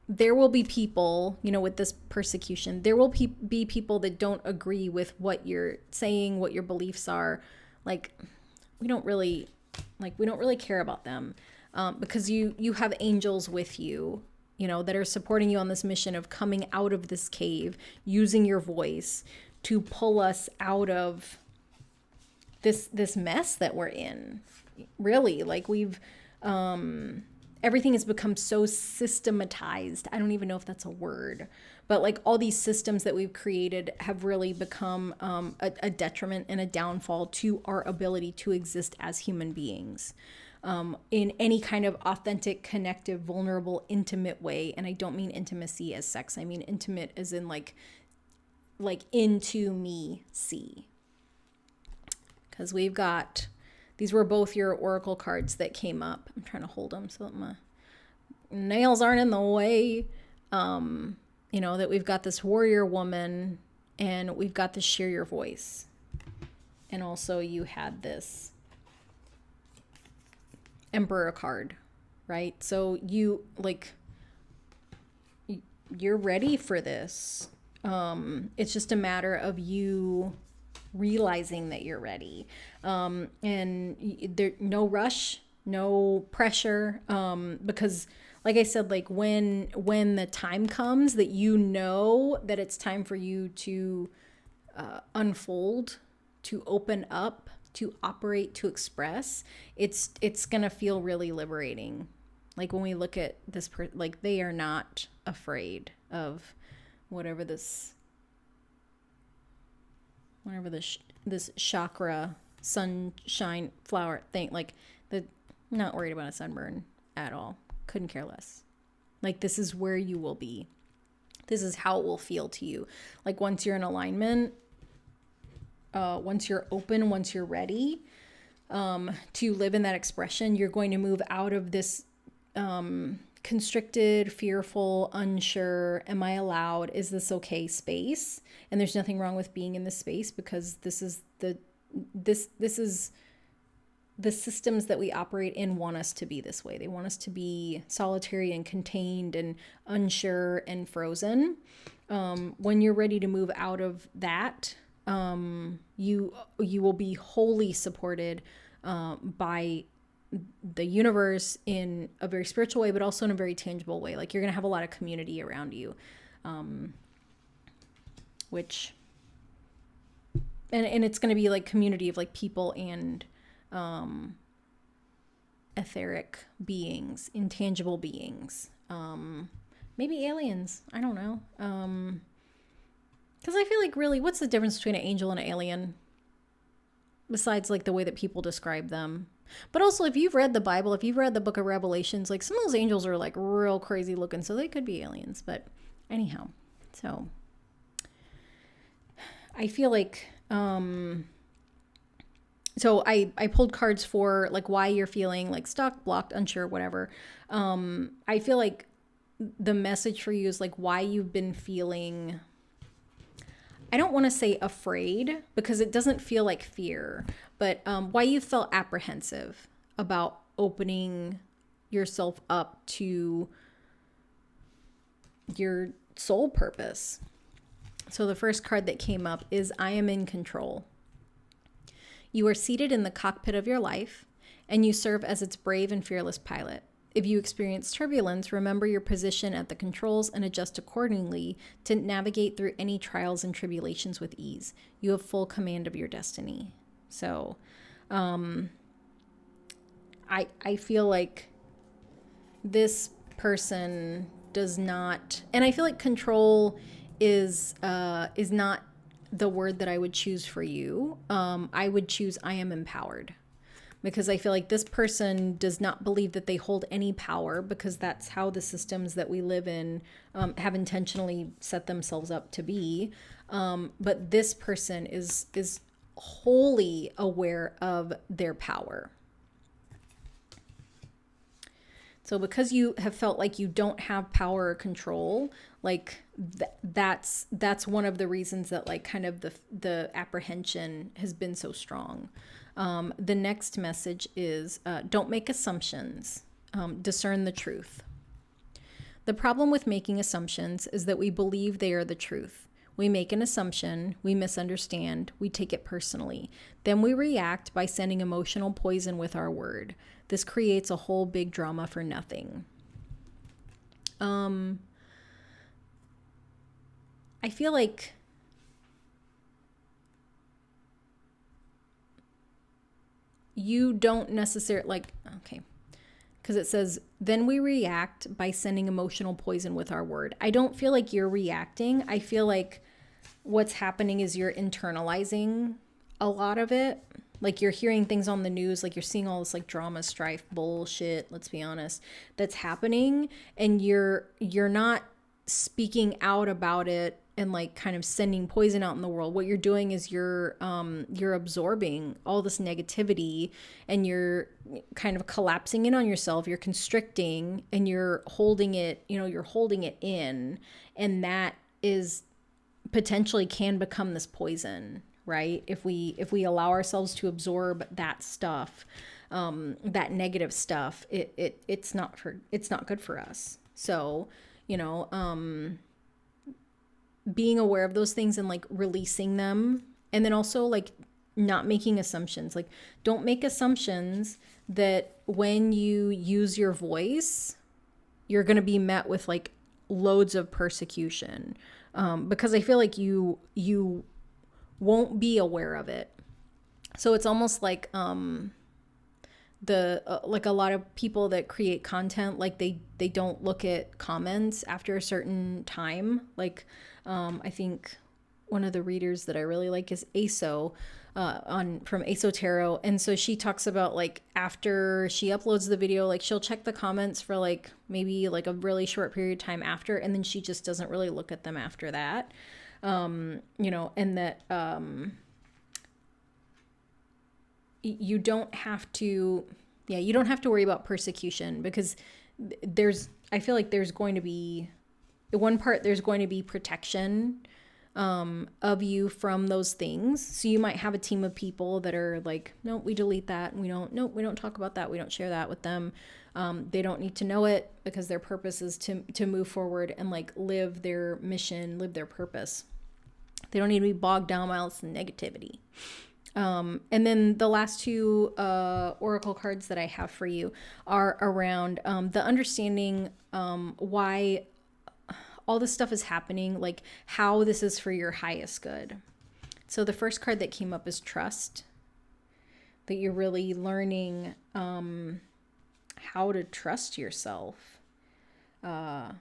there will be people, with this persecution, there will be people that don't agree with what you're saying, what your beliefs are. Like, we don't really care about them, because you have angels with you, that are supporting you on this mission of coming out of this cave, using your voice to pull us out of this mess that we're in. Really, like everything has become so systematized. I don't even know if that's a word, but like all these systems that we've created have really become a detriment and a downfall to our ability to exist as human beings, in any kind of authentic, connective, vulnerable, intimate way. And I don't mean intimacy as sex. I mean intimate as in like into me, see. Because we've got, these were both your oracle cards that came up. I'm trying to hold them so that my nails aren't in the way. That we've got this warrior woman and we've got this share your voice. And also you had this emperor card, right? So you're ready for this. It's just a matter of you realizing that you're ready. And there, no rush, no pressure. Because like I said, like when the time comes that that it's time for you to unfold, to open up, to operate, to express, it's going to feel really liberating. Like when we look at this, like they are not afraid of whatever this chakra, sunshine, flower thing, like not worried about a sunburn at all. Couldn't care less. Like, this is where you will be. This is how it will feel to you. Like, once you're in alignment, once you're open, once you're ready to live in that expression, you're going to move out of this kind constricted, fearful, unsure. Am I allowed? Is this okay space? And there's nothing wrong with being in this space, because this is the systems that we operate in want us to be this way. They want us to be solitary and contained and unsure and frozen. When you're ready to move out of that, you will be wholly supported by the universe in a very spiritual way, but also in a very tangible way. Like, you're going to have a lot of community around you, which, and it's going to be like community of like people and etheric beings, intangible beings, maybe aliens. I don't know. Because I feel like, really, what's the difference between an angel and an alien? Besides like the way that people describe them. But also, if you've read the Bible, if you've read the book of Revelations, like some of those angels are like real crazy looking, so they could be aliens. But anyhow, so I feel like, so I pulled cards for like why you're feeling like stuck, blocked, unsure, whatever. I feel like the message for you is like why you've been feeling, I don't want to say afraid, because it doesn't feel like fear, but why you felt apprehensive about opening yourself up to your soul purpose. So the first card that came up is I am in control. You are seated in the cockpit of your life, and you serve as its brave and fearless pilot. If you experience turbulence, remember your position at the controls and adjust accordingly to navigate through any trials and tribulations with ease. You have full command of your destiny. So, I feel like this person does not, and I feel like control is not the word that I would choose for you. I would choose I am empowered. Because I feel like this person does not believe that they hold any power, because that's how the systems that we live in have intentionally set themselves up to be. But this person is wholly aware of their power. So because you have felt like you don't have power or control, like that's one of the reasons that like kind of the apprehension has been so strong. The next message is don't make assumptions, discern the truth. The problem with making assumptions is that we believe they are the truth. We make an assumption, we misunderstand, we take it personally. Then we react by sending emotional poison with our word. This creates a whole big drama for nothing. I feel like you don't necessarily like, okay, because it says, then we react by sending emotional poison with our word. I don't feel like you're reacting. I feel like what's happening is you're internalizing a lot of it. Like you're hearing things on the news, like you're seeing all this like drama, strife, bullshit, let's be honest, that's happening. And you're not speaking out about it and like kind of sending poison out in the world. What you're doing is you're absorbing all this negativity, and you're kind of collapsing in on yourself. You're constricting, and you're holding it, you're holding it in. And that is potentially can become this poison, right? If we allow ourselves to absorb that stuff, that negative stuff, it's not good for us. So, being aware of those things and like releasing them, and then also like not making assumptions. Like, don't make assumptions that when you use your voice, you're going to be met with like loads of persecution, because I feel like you won't be aware of it. So it's almost like like a lot of people that create content, like they don't look at comments after a certain time. Like I think one of the readers that I really like is Aso, from Aso Tarot. And so she talks about like after she uploads the video, like she'll check the comments for like maybe like a really short period of time after, and then she just doesn't really look at them after that. And that you don't have to worry about persecution, because there's I feel like there's going to be, one part, there's going to be protection of you from those things. So you might have a team of people that are like, no, we delete that. And we don't talk about that. We don't share that with them. They don't need to know it because their purpose is to move forward and like live their mission, live their purpose. They don't need to be bogged down by all this negativity. And then the last two oracle cards that I have for you are around the understanding why all this stuff is happening, like how this is for your highest good. So the first card that came up is trust, that you're really learning how to trust yourself. And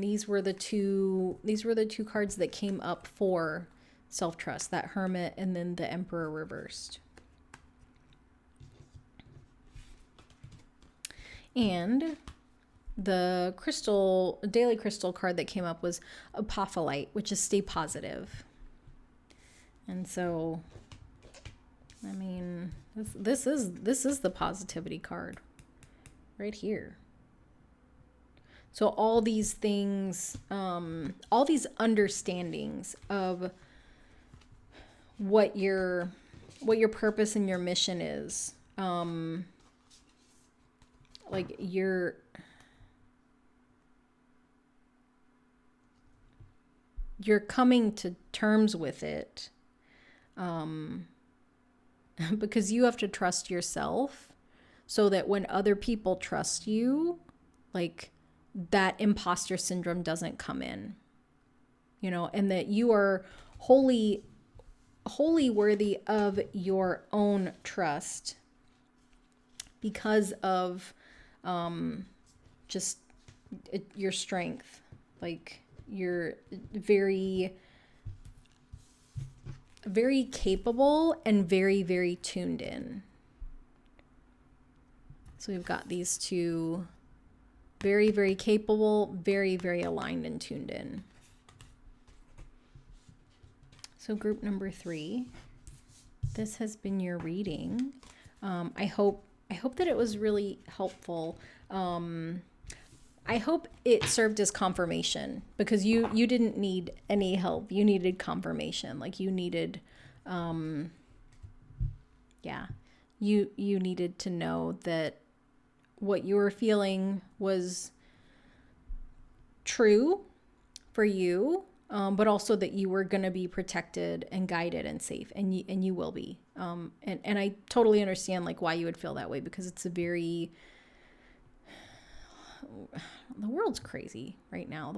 these were the two cards that came up for self-trust, that Hermit and then the Emperor reversed. And the daily crystal card that came up was Apophyllite, which is stay positive. And so, I mean, this is the positivity card right here. So all these things, all these understandings of what your purpose and your mission is, like you're coming to terms with it, because you have to trust yourself so that when other people trust you, like that imposter syndrome doesn't come in, you know, and that you are wholly worthy of your own trust because of just your strength. Like you're very, very capable and very, very tuned in. So we've got these two, very, very capable, very, very aligned and tuned in. So group number 3, this has been your reading. I hope that it was really helpful. I hope it served as confirmation, because you didn't need any help. You needed confirmation. Like you needed, you needed to know that what you were feeling was true for you, but also that you were going to be protected and guided and safe, and you will be. And I totally understand like why you would feel that way, because it's the world's crazy right now.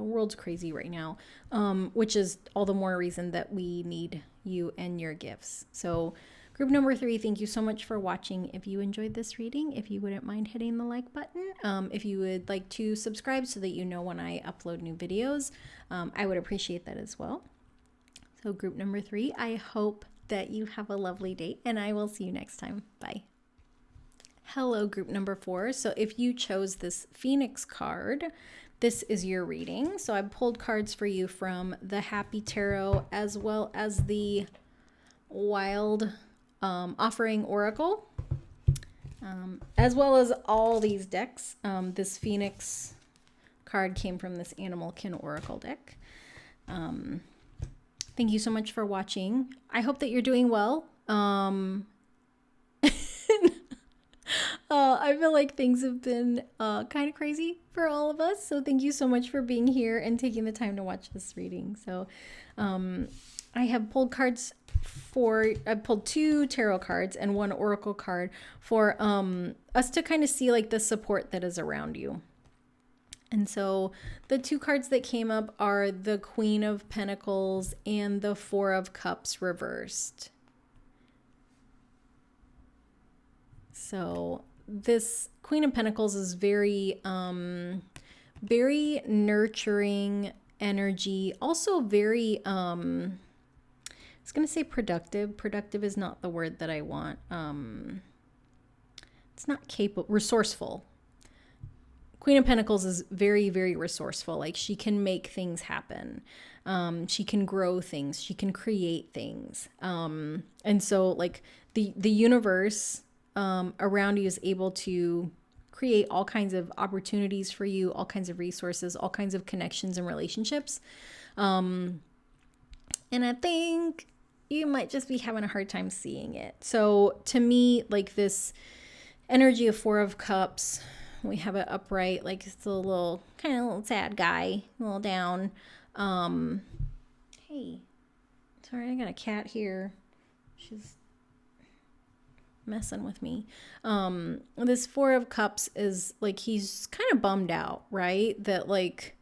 Which is all the more reason that we need you and your gifts. So group number 3, thank you so much for watching. If you enjoyed this reading, if you wouldn't mind hitting the like button, if you would like to subscribe so that you know when I upload new videos, I would appreciate that as well. So group number 3, I hope that you have a lovely day, and I will see you next time. Bye. Hello, group number 4. So if you chose this Phoenix card, this is your reading. So I pulled cards for you from the Happy Tarot as well as the Wild Offering Oracle, as well as all these decks. This Phoenix card came from this Animalkin Oracle deck. Thank you so much for watching. I hope that you're doing well. I feel like things have been kind of crazy for all of us. So thank you so much for being here and taking the time to watch this reading. So I have pulled cards I pulled 2 tarot cards and 1 oracle card for us to kind of see like the support that is around you. And so the 2 cards that came up are the Queen of Pentacles and the 4 of Cups reversed. So this Queen of Pentacles is very, very nurturing energy. Also very, I was going to say productive. Productive is not the word that I want. It's not capable, resourceful. Queen of Pentacles is very, very resourceful. Like she can make things happen. She can grow things. She can create things. And so like the universe around you is able to create all kinds of opportunities for you, all kinds of resources, all kinds of connections and relationships. And I think you might just be having a hard time seeing it. So to me, like this energy of Four of Cups, we have it upright, like it's a little kind of little sad guy, a little down. Hey, sorry, I got a cat here. She's messing with me. This Four of Cups is like, he's kind of bummed out, right? That like,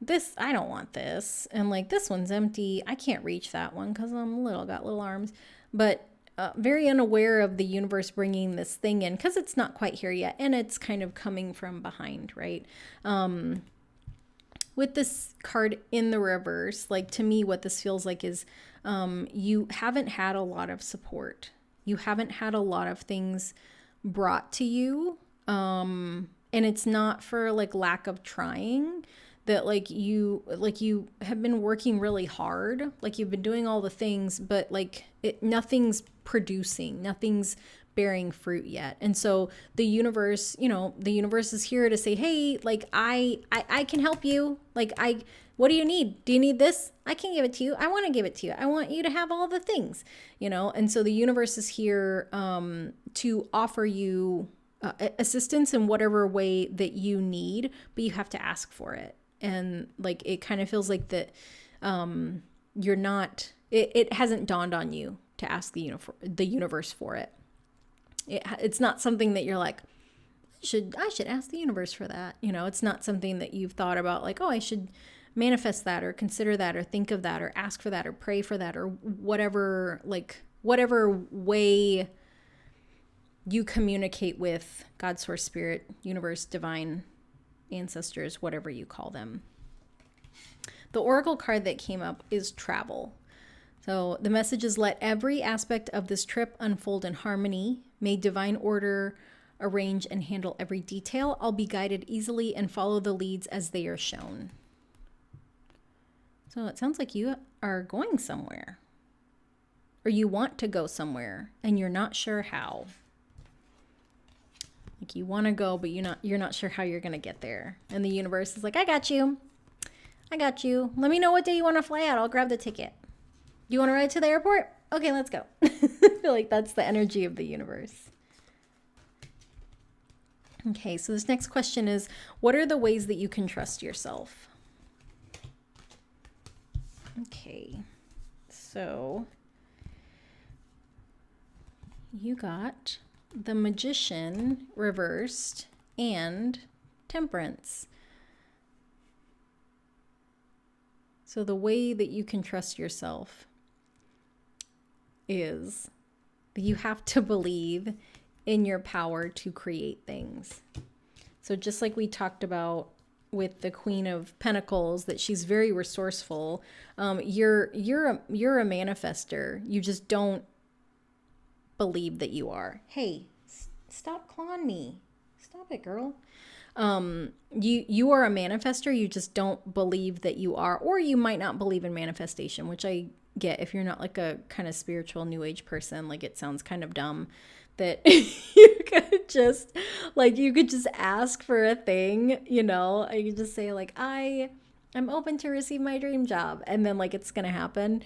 this, I don't want this. And like, this one's empty. I can't reach that one because I'm little, got little arms. But very unaware of the universe bringing this thing in because it's not quite here yet. And it's kind of coming from behind, right? With this card in the reverse, like to me, what this feels like is you haven't had a lot of support. You haven't had a lot of things brought to you. And it's not for like lack of trying, that like you have been working really hard. Like you've been doing all the things, but like nothing's producing, nothing's bearing fruit yet. And so the universe, the universe is here to say, hey, like I can help you. Like what do you need? Do you need this? I can give it to you. I want to give it to you. I want you to have all the things, And so the universe is here to offer you assistance in whatever way that you need, but you have to ask for it. And like, it kind of feels like that you're not, it hasn't dawned on you to ask the universe for it. It's not something that you're like, I should ask the universe for that. It's not something that you've thought about like, oh, I should manifest that or consider that or think of that or ask for that or pray for that or whatever way you communicate with God, source, spirit, universe, divine, ancestors, whatever you call them. The oracle card that came up is travel. So the message is, let every aspect of this trip unfold in harmony. May divine order arrange and handle every detail. I'll be guided easily and follow the leads as they are shown. So it sounds like you are going somewhere, or you want to go somewhere and you're not sure how. Like you want to go, but you're not sure how you're going to get there. And the universe is like, I got you. Let me know what day you want to fly out. I'll grab the ticket. You want to ride to the airport? Okay, let's go. I feel like that's the energy of the universe. Okay, so this next question is, what are the ways that you can trust yourself? Okay, so you got the Magician reversed and Temperance. So the way that you can trust yourself is that you have to believe in your power to create things. So just like we talked about with the Queen of Pentacles, that she's very resourceful. You're a manifester. You just don't believe that you are. Hey, stop clawing me. Stop it, girl. You are a manifester. You just don't believe that you are, or you might not believe in manifestation, which I get. If you're not like a kind of spiritual new age person, like it sounds kind of dumb that you could just ask for a thing, you could just say like, I'm open to receive my dream job. And then like, it's going to happen.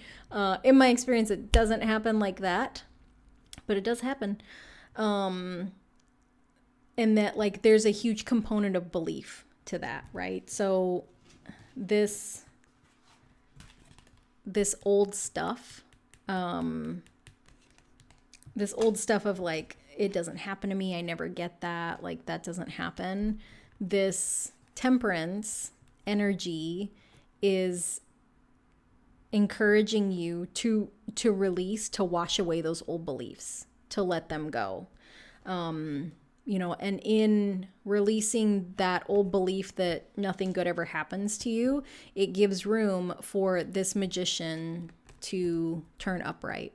In my experience, it doesn't happen like that, but it does happen. And that like, there's a huge component of belief to that, right? So this old stuff, of like, it doesn't happen to me, I never get that, like that doesn't happen. This Temperance energy is encouraging you to release, to wash away those old beliefs, to let them go. And in releasing that old belief that nothing good ever happens to you, it gives room for this Magician to turn upright,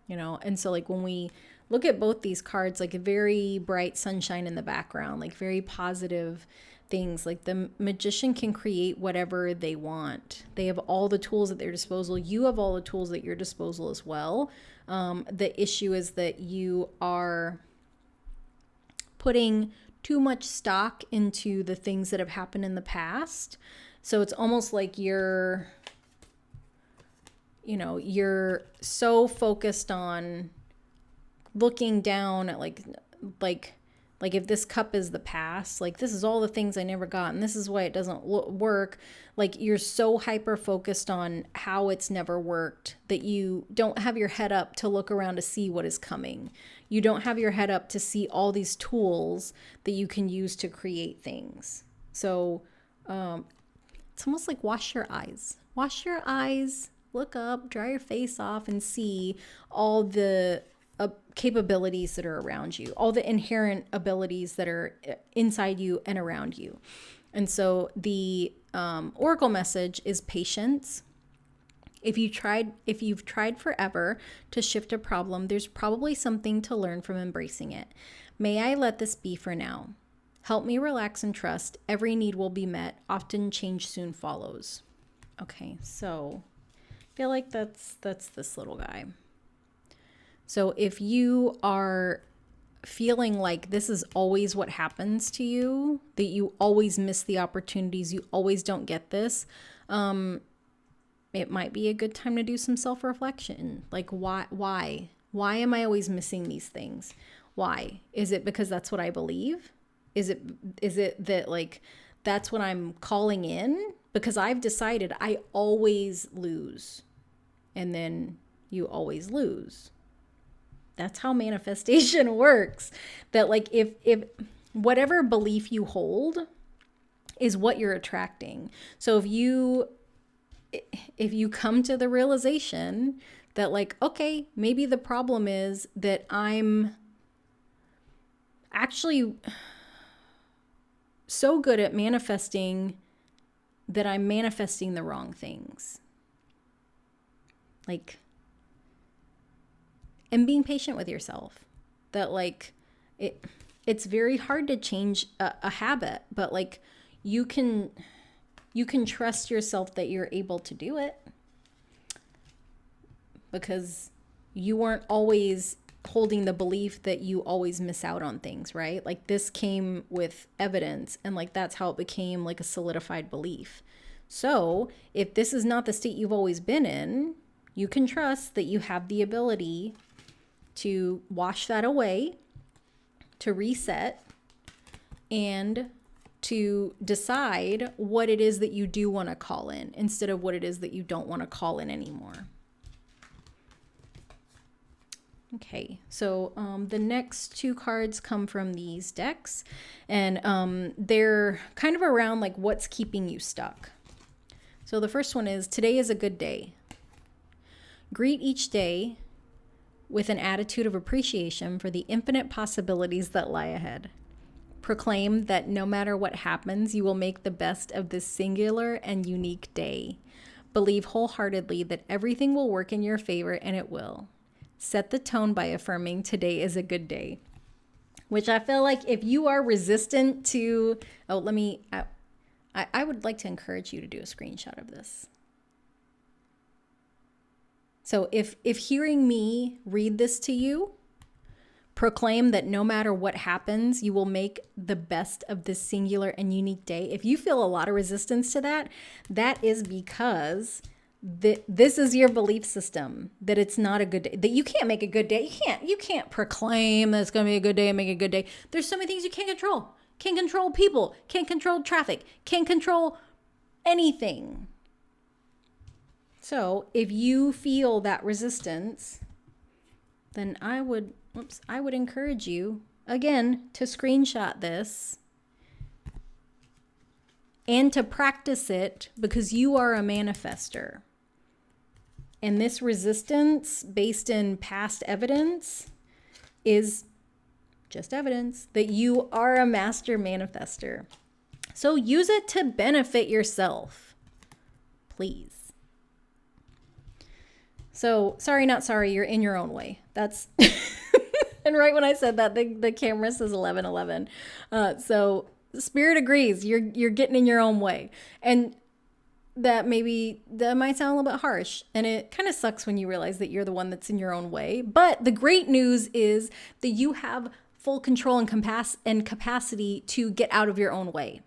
And so like when we look at both these cards, like a very bright sunshine in the background, like very positive things, like the Magician can create whatever they want. They have all the tools at their disposal. You have all the tools at your disposal as well. The issue is that you are putting too much stock into the things that have happened in the past. So it's almost like you're so focused on looking down at like if this cup is the past, like this is all the things I never got and this is why it doesn't work. Like you're so hyper focused on how it's never worked that you don't have your head up to look around to see what is coming. You don't have your head up to see all these tools that you can use to create things. So it's almost like wash your eyes. Wash your eyes, look up, dry your face off, and see all the capabilities that are around you, all the inherent abilities that are inside you and around you. And so the oracle message is patience. If you've tried forever to shift a problem, there's probably something to learn from embracing it. May I let this be for now. Help me relax and trust. Every need will be met. Often change soon follows. Okay, so I feel like that's this little guy. So if you are feeling like this is always what happens to you, that you always miss the opportunities, you always don't get this, it might be a good time to do some self-reflection. Like why am I always missing these things? Why? Is it because that's what I believe? Is it that like that's what I'm calling in? Because I've decided I always lose. And then you always lose. That's how manifestation works. That like if whatever belief you hold is what you're attracting. So if you come to the realization that like, okay, maybe the problem is that I'm actually so good at manifesting that I'm manifesting the wrong things. Like, and being patient with yourself. That like it's very hard to change a habit, but like you can trust yourself that you're able to do it, because you weren't always holding the belief that you always miss out on things, right? Like this came with evidence, and like that's how it became like a solidified belief. So if this is not the state you've always been in, you can trust that you have the ability to wash that away, to reset, and to decide what it is that you do want to call in instead of what it is that you don't want to call in anymore. Okay, so the next two cards come from these decks, and they're kind of around like what's keeping you stuck. So the first one is, today is a good day. Greet each day with an attitude of appreciation for the infinite possibilities that lie ahead. Proclaim that no matter what happens, you will make the best of this singular and unique day. Believe wholeheartedly that everything will work in your favor, and it will. Set the tone by affirming today is a good day. Which I feel like if you are resistant to, I would like to encourage you to do a screenshot of this. So if hearing me read this to you, proclaim that no matter what happens, you will make the best of this singular and unique day. If you feel a lot of resistance to that, that is because this is your belief system, that it's not a good day, that you can't make a good day. You can't proclaim that it's going to be a good day and make a good day. There's so many things you can't control. Can't control people, can't control traffic, can't control anything. So if you feel that resistance, then I would encourage you, again, to screenshot this and to practice it, because you are a manifester. And this resistance based in past evidence is just evidence that you are a master manifester. So use it to benefit yourself, please. So sorry, not sorry, you're in your own way. That's, and right when I said that, the camera says 11:11. So Spirit agrees, you're getting in your own way. And that might sound a little bit harsh, and it kind of sucks when you realize that you're the one that's in your own way. But the great news is that you have full control and capacity to get out of your own way,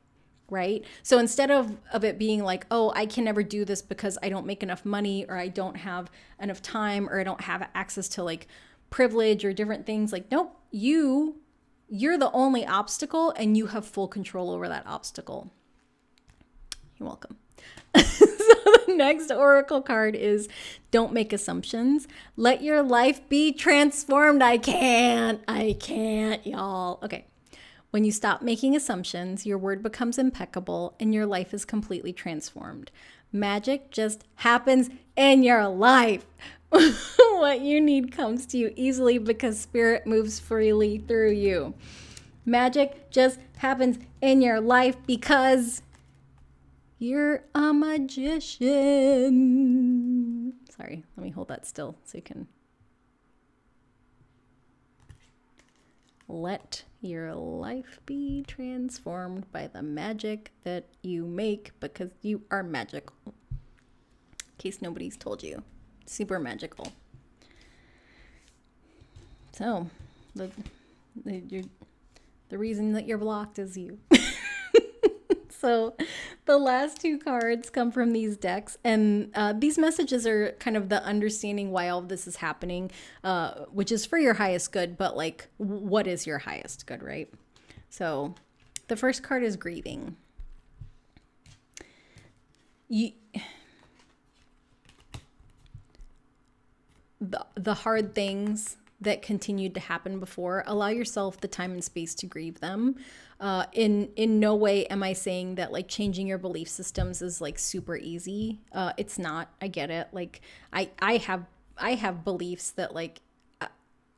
right? So instead of it being like, oh, I can never do this because I don't make enough money, or I don't have enough time, or I don't have access to like privilege or different things, like, nope, you're the only obstacle and you have full control over that obstacle. You're welcome. So the next oracle card is don't make assumptions. Let your life be transformed. I can't, y'all. Okay. When you stop making assumptions, your word becomes impeccable and your life is completely transformed. Magic just happens in your life. What you need comes to you easily because spirit moves freely through you. Magic just happens in your life because you're a magician. Sorry, let me hold that still so you can let your life be transformed by the magic that you make because you are magical. In case nobody's told you. Super magical. So, the reason that you're blocked is you. So the last two cards come from these decks, and these messages are kind of the understanding why all of this is happening, which is for your highest good, but like, what is your highest good, right? So the first card is grieving. The hard things that continued to happen before, allow yourself the time and space to grieve them. In no way am I saying that like changing your belief systems is like super easy. It's not. I get it. Like I have beliefs that like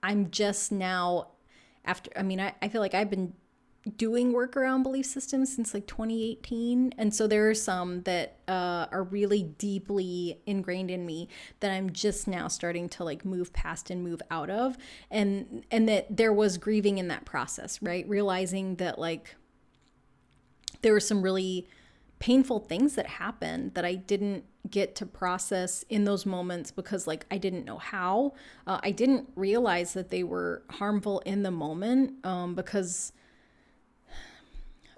I'm just now after. I mean, I feel like I've been doing work around belief systems since like 2018, and so there are some that are really deeply ingrained in me that I'm just now starting to like move past and move out of, and that there was grieving in that process, right? Realizing that like there were some really painful things that happened that I didn't get to process in those moments because like I didn't know how. I didn't realize that they were harmful in the moment because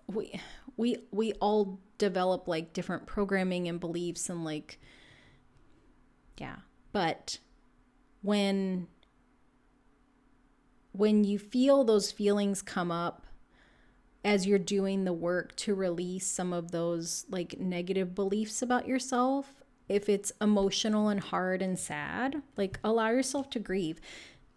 we all develop like different programming and beliefs and like, yeah. But when you feel those feelings come up as you're doing the work to release some of those like negative beliefs about yourself, if it's emotional and hard and sad, like allow yourself to grieve.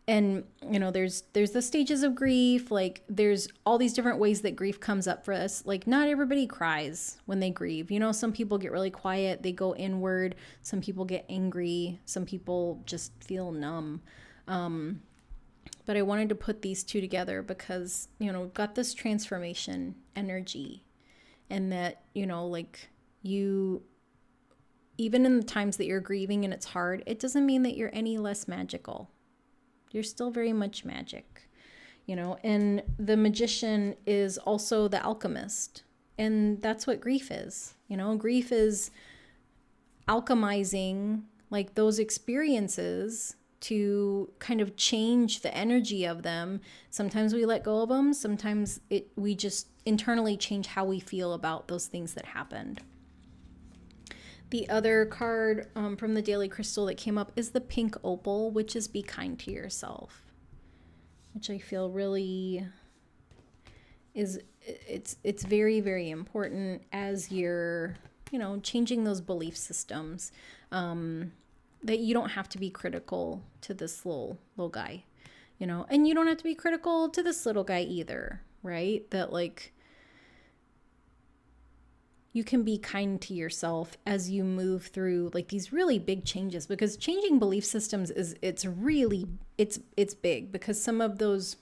And, you know, there's the stages of grief, like there's all these different ways that grief comes up for us. Like not everybody cries when they grieve. You know, some people get really quiet, they go inward. Some people get angry. Some people just feel numb. But I wanted to put these two together because, you know, we've got this transformation energy, and that, you know, like you, even in the times that you're grieving and it's hard, it doesn't mean that you're any less magical. You're still very much magic, you know, and the magician is also the alchemist. And that's what grief is. You know, grief is alchemizing like those experiences to kind of change the energy of them. Sometimes we let go of them. Sometimes we just internally change how we feel about those things that happened. The other card from the Daily Crystal that came up is the pink opal, which is be kind to yourself, which I feel really is, it's very, very important as you're, you know, changing those belief systems, that you don't have to be critical to this little guy, you know, and you don't have to be critical to this little guy either, right? That like, you can be kind to yourself as you move through like these really big changes, because changing belief systems it's big, because some of those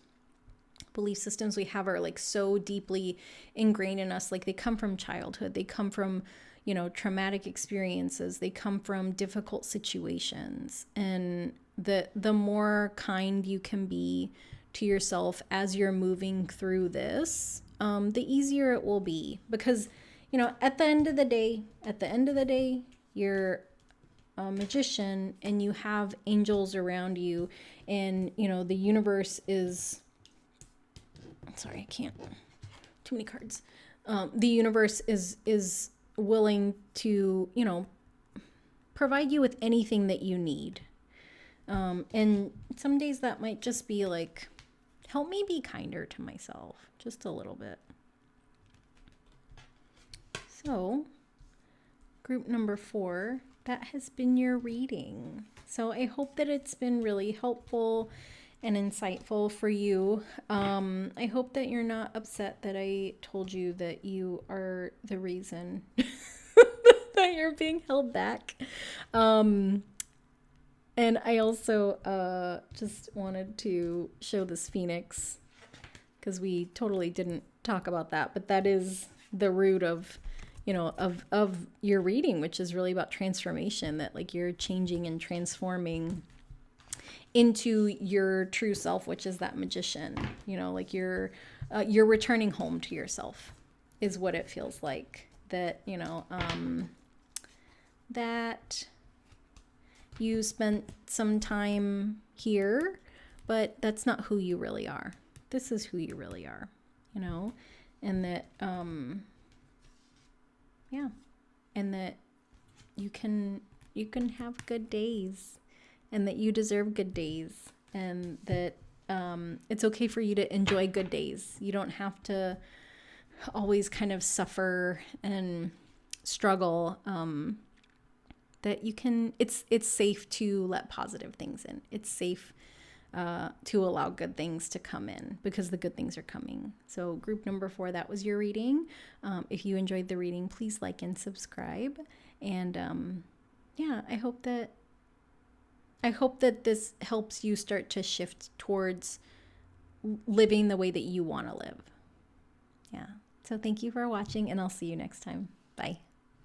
belief systems we have are like so deeply ingrained in us. Like they come from childhood, they come from, you know, traumatic experiences, they come from difficult situations. And the more kind you can be to yourself as you're moving through this, the easier it will be. Because, you know, at the end of the day, you're a magician and you have angels around you, and, you know, the universe is sorry, I can't, too many cards. The universe is willing to, you know, provide you with anything that you need. And some days that might just be like, help me be kinder to myself, just a little bit. So, group number 4, that has been your reading. So I hope that it's been really helpful and insightful for you. I hope that you're not upset that I told you that you are the reason that you're being held back. And I also just wanted to show this phoenix, because we totally didn't talk about that, but that is the root of, you know, of your reading, which is really about transformation, that like you're changing and transforming into your true self, which is that magician, you know, like you're returning home to yourself is what it feels like. That, you know, that you spent some time here, but that's not who you really are. This is who you really are, you know, and that, yeah, and that you can have good days, and that you deserve good days, and that it's okay for you to enjoy good days. You don't have to always kind of suffer and struggle. That you can, it's safe to let positive things in. It's safe to allow good things to come in, because the good things are coming. So group number 4, that was your reading. If you enjoyed the reading, please like and subscribe. And yeah, I hope that this helps you start to shift towards living the way that you want to live. Yeah. So thank you for watching, and I'll see you next time. Bye.